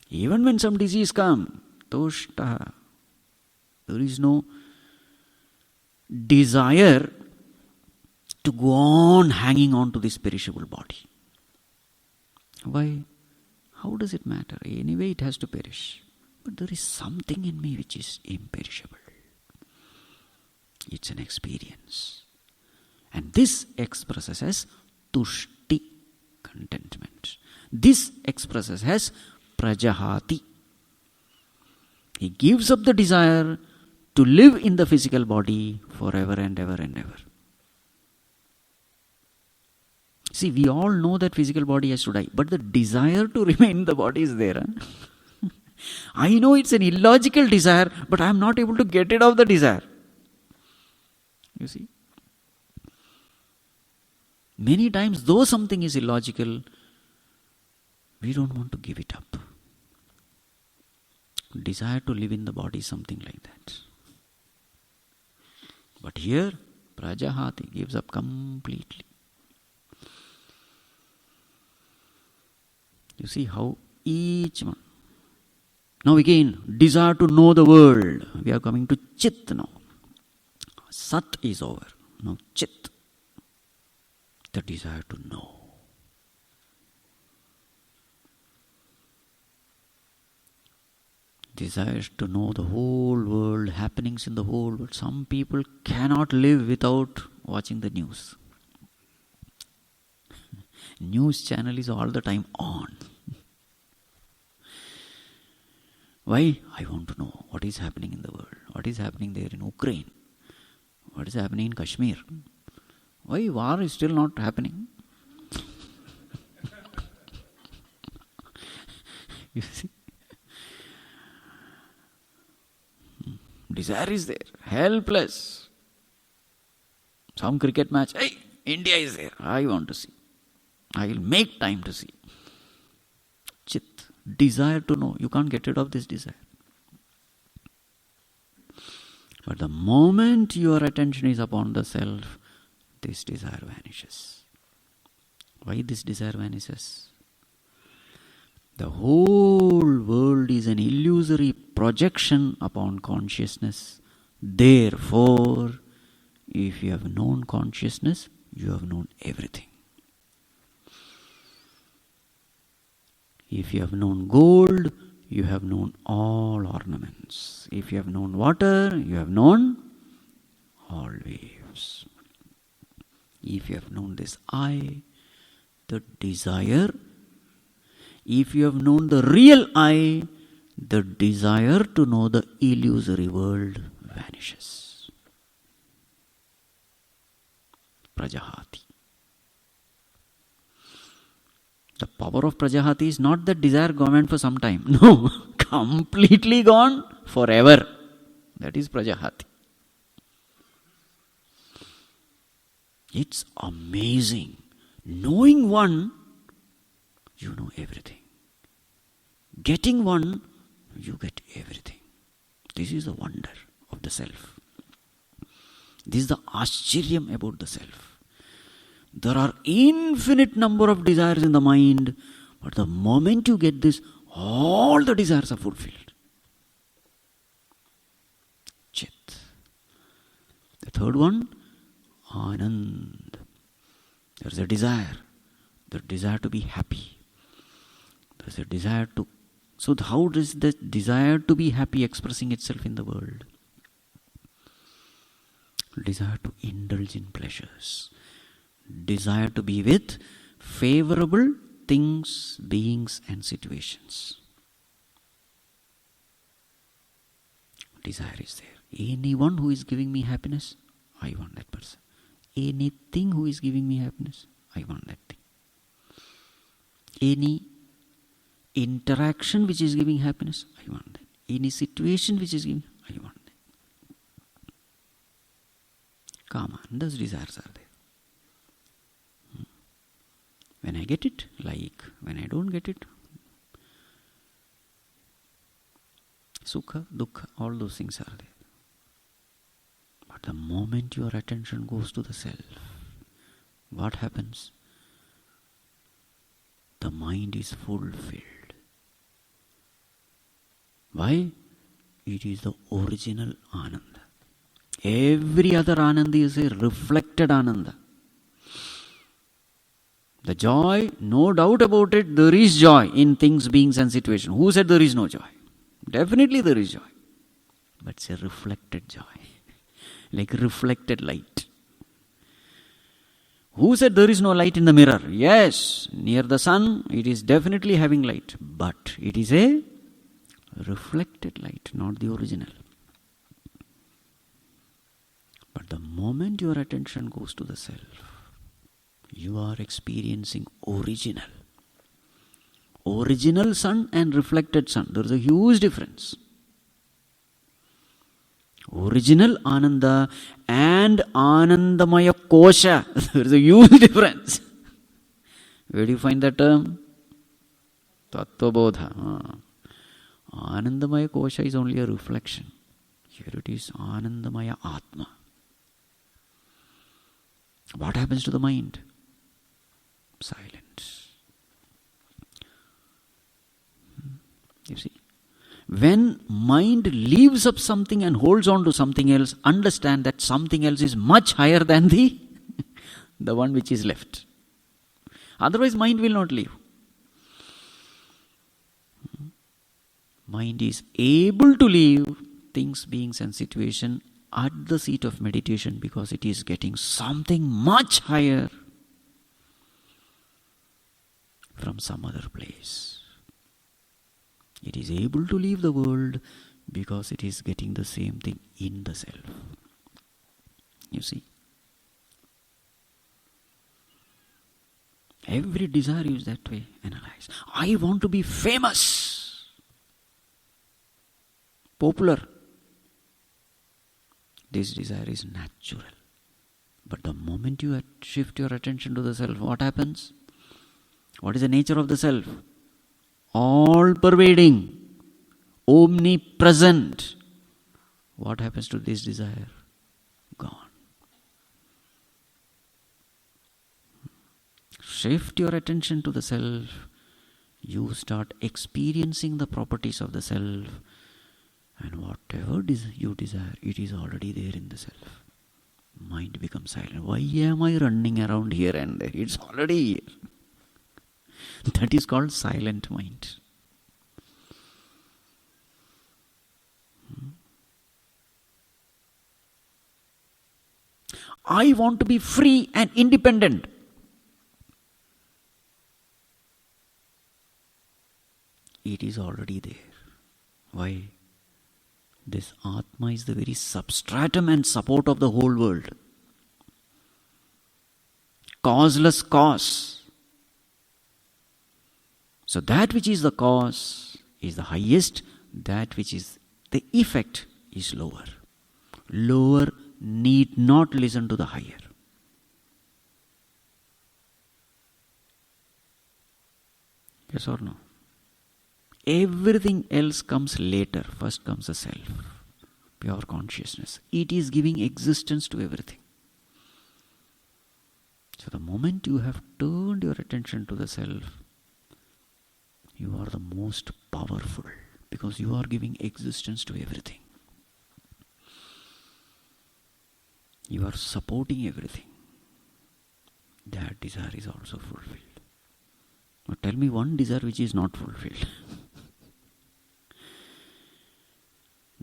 Even when some disease comes, tushta. There is no desire to go on hanging on to this perishable body. Why? How does it matter? Anyway, it has to perish. But there is something in me which is imperishable. It's an experience. And this expresses as tushti, contentment. This expresses as prajahati. He gives up the desire to live in the physical body forever and ever and ever. See, we all know that physical body has to die, but the desire to remain in the body is there. Huh? I know it's an illogical desire, but I am not able to get rid of the desire. You see? Many times, though something is illogical, we don't want to give it up. Desire to live in the body is something like that. But here, prajahati gives up completely. You see how each one. Now again, desire to know the world. We are coming to chit now. Sat is over. Now chit. The desire to know. Desires to know the whole world, happenings in the whole world. Some people cannot live without watching the news. News channel is all the time on. Why? I want to know what is happening in the world. What is happening there in Ukraine? What is happening in Kashmir? Why war is still not happening? You see? Desire is there. Helpless. Some cricket match. Hey, India is there. I want to see. I will make time to see. Chit. Desire to know. You can't get rid of this desire. But the moment your attention is upon the self, this desire vanishes. Why this desire vanishes? The whole world is an illusory projection upon consciousness. Therefore, if you have known consciousness, you have known everything. If you have known gold, you have known all ornaments. If you have known water, you have known all waves. If you have known this I, the desire, if you have known the real I, the desire to know the illusory world vanishes. Prajahati. The power of Prajahati is not that desire gone for some time. No, completely gone forever. That is Prajahati. It's amazing. Knowing one, you know everything. Getting one, you get everything. This is the wonder of the self. This is the Ascharyam about the self. There are infinite number of desires in the mind, but the moment you get this, all the desires are fulfilled. Chit. The third one, Anand. There is a desire. The desire to be happy. There is a desire to... So how does the desire to be happy expressing itself in the world? Desire to indulge in pleasures. Desire to be with favorable things, beings and situations. Desire is there. Anyone who is giving me happiness, I want that person. Anything who is giving me happiness, I want that thing. Any interaction which is giving happiness, I want that. Any situation which is giving, I want that. Kama, those desires are there. When I get it, like. When I don't get it, sukha, dukkha, all those things are there. But the moment your attention goes to the self, what happens? The mind is fulfilled. Why? It is the original Ananda. Every other Ananda is a reflected Ananda. The joy, no doubt about it, there is joy in things, beings and situations. Who said there is no joy? Definitely there is joy. But it's a reflected joy. Like reflected light. Who said there is no light in the mirror? Yes, near the sun it is definitely having light. But it is a reflected light, not the original. But the moment your attention goes to the self, you are experiencing original. Original sun and reflected sun. There is a huge difference. Original Ananda and Anandamaya Kosha. There is a huge difference. Where do you find that term? Tattvabodha. Anandamaya Kosha is only a reflection. Here it is Anandamaya Atma. What happens to the mind? Silence. You see, when mind leaves up something and holds on to something else, understand that something else is much higher than the one which is left. Otherwise, mind will not leave. Mind is able to leave things, beings and situation at the seat of meditation because it is getting something much higher from some other place. It is able to leave the world because it is getting the same thing in the self. You see, every desire is that way. Analyze. I want to be famous, popular. This desire is natural. But the moment you shift your attention to the self, what happens? What is the nature of the self? All-pervading, omnipresent. What happens to this desire? Gone. Shift your attention to the self. You start experiencing the properties of the self. And whatever you desire, it is already there in the self. Mind becomes silent. Why am I running around here and there? It's already here. That is called silent mind. I want to be free and independent. It is already there. Why? This Atma is the very substratum and support of the whole world. Causeless cause. So that which is the cause is the highest, that which is the effect is lower. Lower need not listen to the higher. Yes or no? Everything else comes later. First comes the self, pure consciousness. It is giving existence to everything. So the moment you have turned your attention to the self, you are the most powerful because you are giving existence to everything. You are supporting everything. That desire is also fulfilled. Now tell me one desire which is not fulfilled.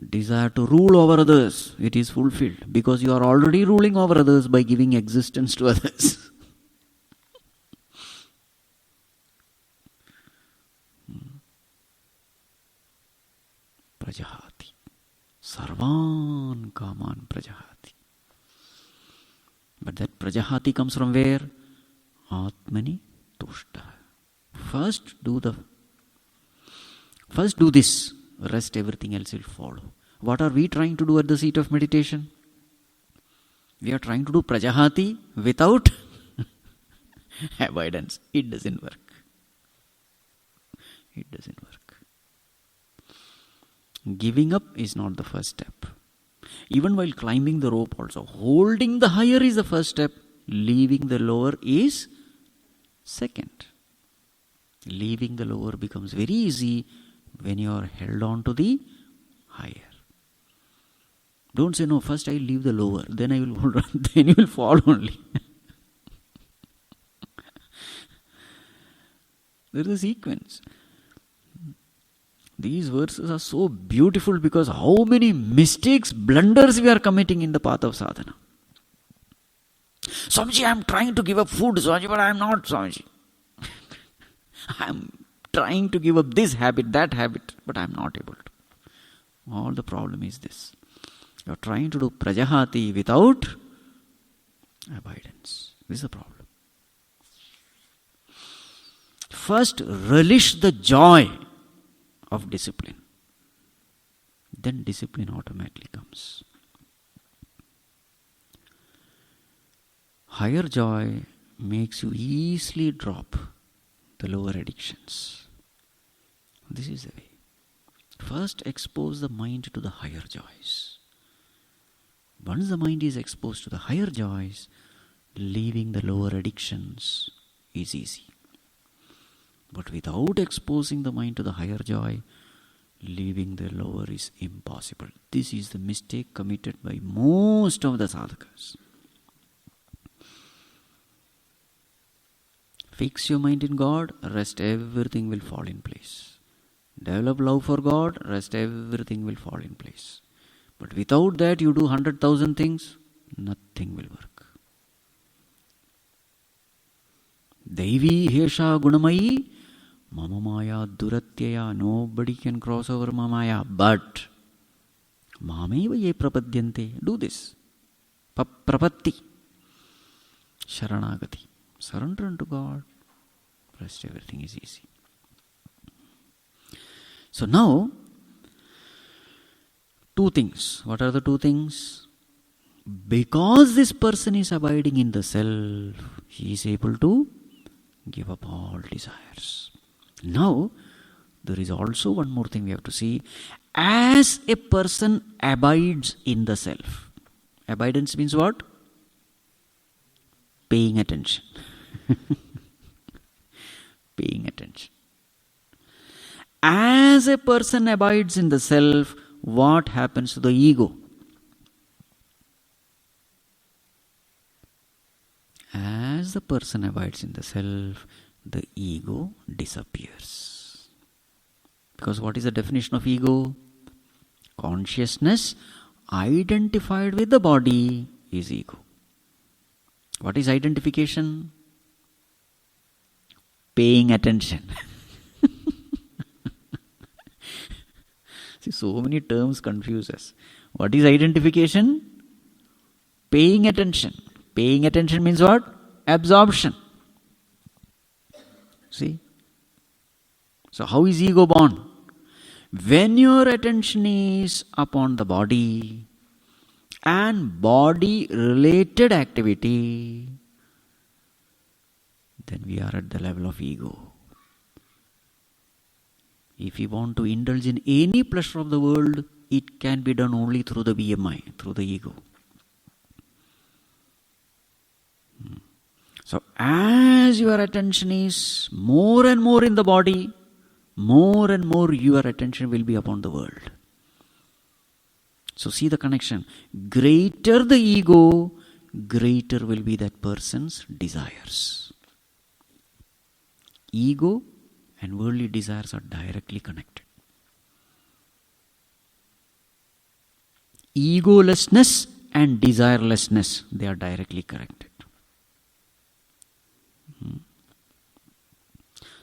Desire to rule over others, it is fulfilled because you are already ruling over others by giving existence to others. Prajahati. Sarvan kaman prajahati. But that prajahati comes from where? Atmani tushta. First do this. Rest, everything else will follow. What are we trying to do at the seat of meditation? We are trying to do prajahati without avoidance. It doesn't work. It doesn't work. Giving up is not the first step. Even while climbing the rope also, holding the higher is the first step. Leaving the lower is second. Leaving the lower becomes very easy when you are held on to the higher. Don't say, no, first I will leave the lower, then I will hold on, then you will fall only. There is a sequence. These verses are so beautiful because how many mistakes, blunders we are committing in the path of sadhana. Swamiji, I am trying to give up food, Swamiji, but I am not, Swamiji. I am trying to give up this habit, that habit, but I am not able to. All the problem is this. You are trying to do prajahati without abidance. This is the problem. First, relish the joy of discipline. Then discipline automatically comes. Higher joy makes you easily drop the lower addictions. This is the way. First, expose the mind to the higher joys. Once the mind is exposed to the higher joys, leaving the lower addictions is easy. But without exposing the mind to the higher joy, leaving the lower is impossible. This is the mistake committed by most of the sadhakas. Fix your mind in God, rest everything will fall in place. Develop love for God, rest everything will fall in place. But without that, you do 100,000 things, nothing will work. Daivi hesha gunamayi, mama maya duratyaya. Nobody can cross over mama maya, but mameva ye prapadyante. Do this. Prapatti. Sharanagati. Surrender unto God. Rest everything is easy. So now, two things. What are the two things? Because this person is abiding in the self, he is able to give up all desires. Now, there is also one more thing we have to see. As a person abides in the self. Abidance means what? Paying attention. Paying attention. As a person abides in the self, what happens to the ego? As the person abides in the self, the ego disappears. Because what is the definition of ego? Consciousness identified with the body is ego. What is identification? Paying attention. See, so many terms confuse us. What is identification? Paying attention. Paying attention means what? Absorption. See? So how is ego born? When your attention is upon the body and body-related activity, then we are at the level of ego. If we want to indulge in any pleasure of the world, it can be done only through the BMI, through the ego. So as your attention is more and more in the body, more and more your attention will be upon the world. So see the connection. Greater the ego, greater will be that person's desires. Ego and worldly desires are directly connected. Egolessness and desirelessness, they are directly connected.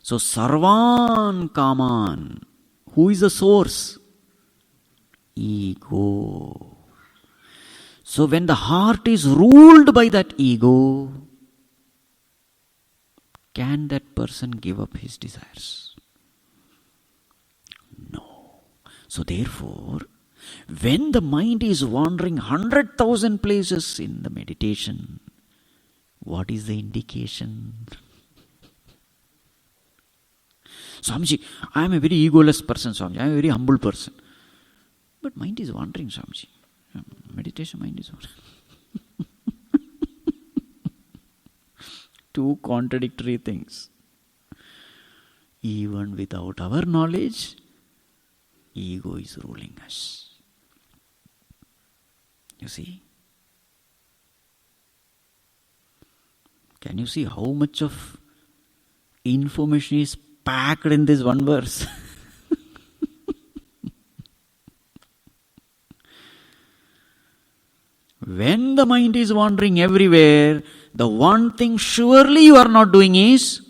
So sarvan kaman, who is the source? Ego. So when the heart is ruled by that ego, can that person give up his desires? No. So therefore, when the mind is wandering 100,000 places in the meditation, what is the indication? Swamiji, I am a very egoless person, Swamiji. I am a very humble person. But mind is wandering, Swamiji. Meditation mind is wandering. Two contradictory things. Even without our knowledge, ego is ruling us. You see? Can you see how much of information is packed in this one verse? When the mind is wandering everywhere, the one thing surely you are not doing is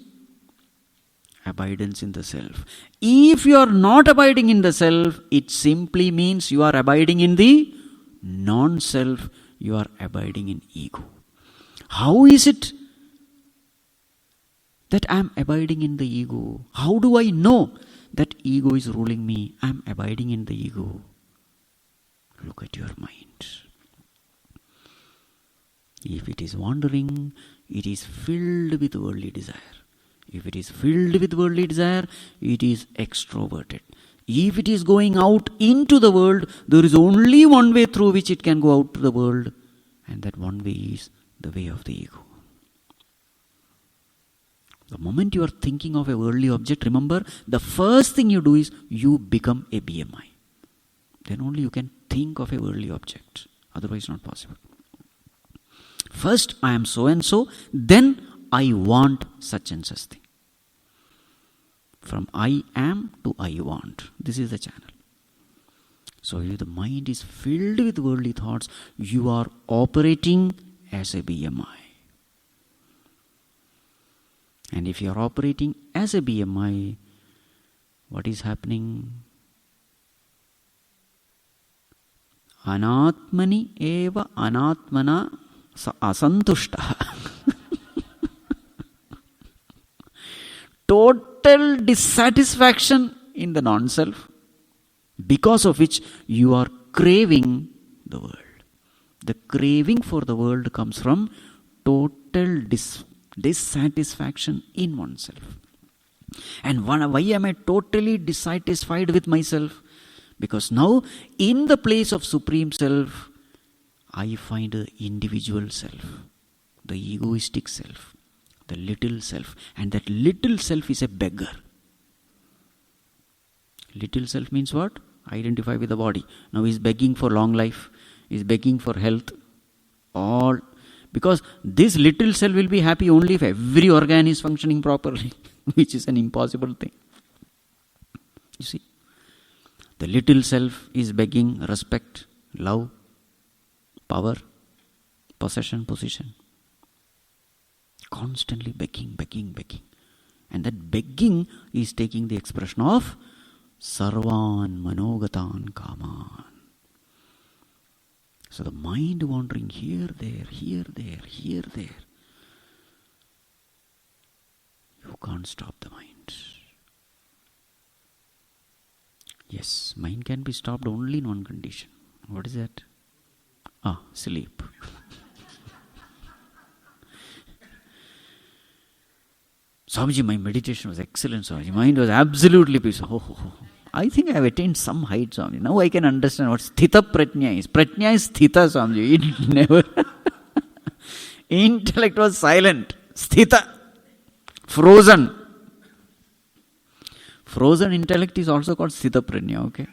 abidance in the self. If you are not abiding in the self, it simply means you are abiding in the non-self, you are abiding in ego. How is it that I am abiding in the ego? How do I know that ego is ruling me? I am abiding in the ego. Look at your mind. If it is wandering, it is filled with worldly desire. If it is filled with worldly desire, it is extroverted. If it is going out into the world, there is only one way through which it can go out to the world, and that one way is the way of the ego. The moment you are thinking of a worldly object, remember, the first thing you do is you become a BMI. Then only you can think of a worldly object. Otherwise not possible. First, I am so and so, then I want such and such thing. From I am to I want. This is the channel. So if the mind is filled with worldly thoughts, you are operating as a BMI. And if you are operating as a BMI, what is happening? Anatmani eva anatmana asantushta. Total dissatisfaction in the non-self, because of which you are craving the world. The craving for the world comes from total dissatisfaction in oneself. And why am I totally dissatisfied with myself? Because now, in the place of Supreme Self, I find the individual self, the egoistic self, the little self. And that little self is a beggar. Little self means what? Identify with the body. Now he is begging for long life, he is begging for health. All because this little self will be happy only if every organ is functioning properly, which is an impossible thing. You see? The little self is begging respect, love, power, possession, position. Constantly begging. And that begging is taking the expression of Sarvan Manogatan Kaman. So the mind wandering here, there. You can't stop the mind. Yes, mind can be stopped only in one condition. What is that? Sleep. Swamiji, my meditation was excellent, Swamiji. Mind was absolutely peaceful. I think I have attained some height, Swamiji. Now I can understand what Sthitaprajna is. Prajna is Sthita, Swamiji. It never... Intellect was silent. Sthita. Frozen. Frozen intellect is also called Sthitaprajna, okay?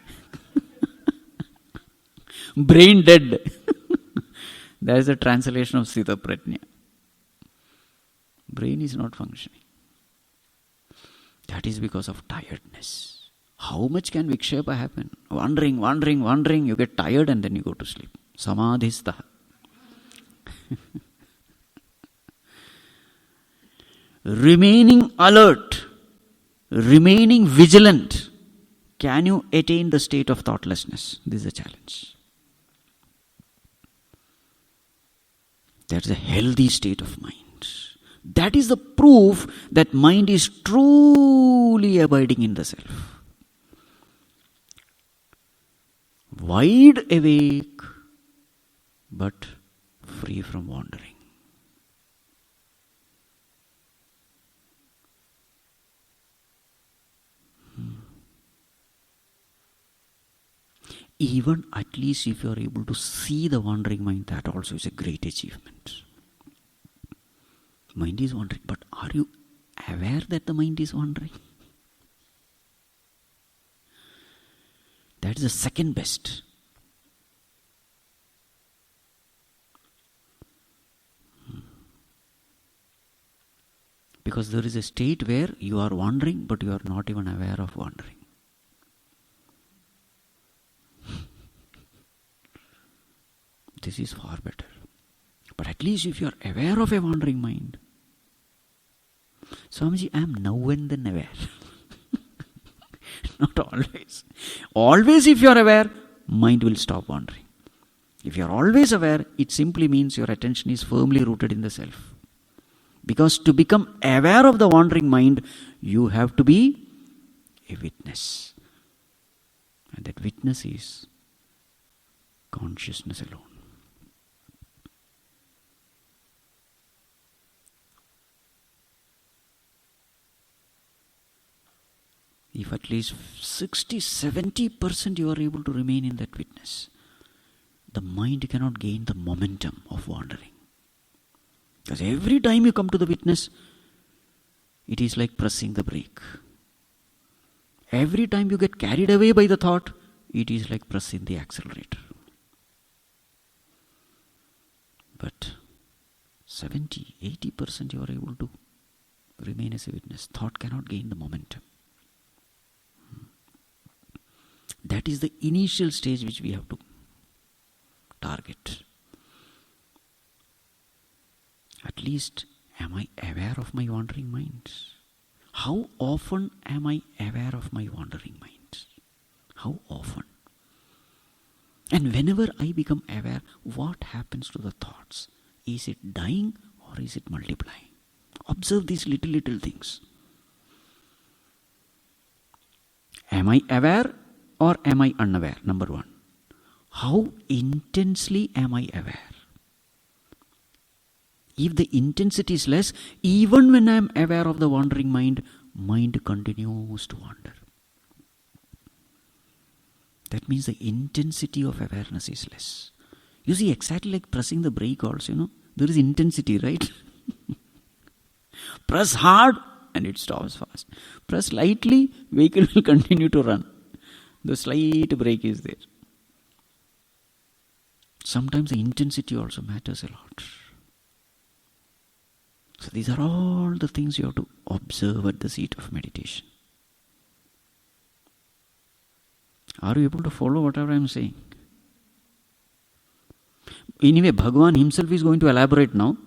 Brain dead. That is the translation of Sthitaprajna. Brain is not functioning. That is because of tiredness. How much can vikshepa happen? Wandering, you get tired and then you go to sleep. Samadhistaha. Remaining alert, remaining vigilant. Can you attain the state of thoughtlessness? This is a challenge. That's a healthy state of mind. That is the proof that mind is truly abiding in the self. Wide awake, but free from wandering. Even at least if you are able to see the wandering mind, that also is a great achievement. Mind is wandering, but are you aware that the mind is wandering? That is the second best. Because there is a state where you are wandering, but you are not even aware of wandering. This is far better. But at least if you are aware of a wandering mind, Swamiji, I am now and then aware. Not always. Always if you are aware, mind will stop wandering. If you are always aware, it simply means your attention is firmly rooted in the self. Because to become aware of the wandering mind, you have to be a witness. And that witness is consciousness alone. If at least 60-70% you are able to remain in that witness, the mind cannot gain the momentum of wandering. Because every time you come to the witness, it is like pressing the brake. Every time you get carried away by the thought, it is like pressing the accelerator. But 70-80% you are able to remain as a witness. Thought cannot gain the momentum. That is the initial stage which we have to target. At least, am I aware of my wandering minds? How often am I aware of my wandering minds? How often? And whenever I become aware, what happens to the thoughts? Is it dying or is it multiplying? Observe these little things. Am I aware or am I unaware? Number one. How intensely am I aware? If the intensity is less, even when I am aware of the wandering mind, mind continues to wander. That means the intensity of awareness is less. You see, exactly like pressing the brake also, there is intensity, right? Press hard and it stops fast. Press lightly, vehicle will continue to run. The slight brake is there. Sometimes the intensity also matters a lot. So these are all the things you have to observe at the seat of meditation. Are you able to follow whatever I am saying? Anyway, Bhagavan himself is going to elaborate now.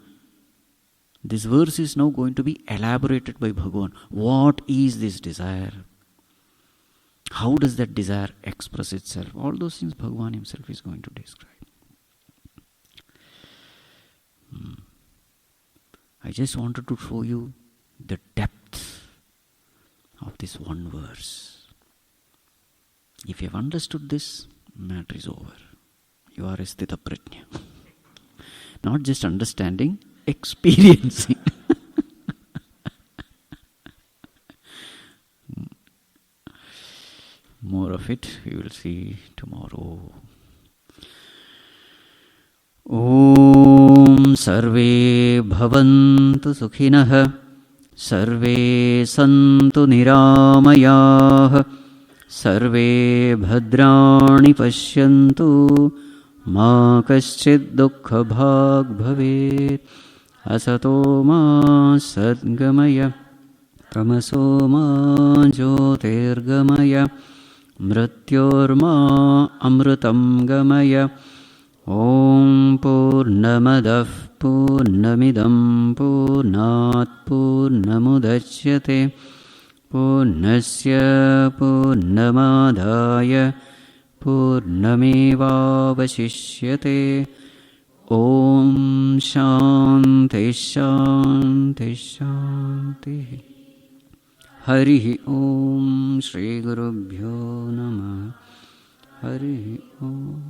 This verse is now going to be elaborated by Bhagavan. What is this desire? How does that desire express itself? All those things Bhagavan himself is going to describe. I just wanted to show you the depth of this one verse. If you have understood this, matter is over. You are a Sthitaprajna. Not just understanding, experiencing. More of it we will see tomorrow. Om Sarve Bhavantu Sukhinah Sarve Santu Niramayah Sarve Bhadrani Pashyantu Ma Kaschid Dukkha Bhag Bhavet Asato Ma Sadgamaya Tamaso Ma Jyotirgamaya Mrityorma Amrutam Gamaya Om Purnamadah Purnamidam Purnat Purnamudachyate Purnasya Purnamadaya Purnamevavashishyate Om Shanti Shanti Shanti Harihi Om Shri Gurubhyo Namah Harihi Om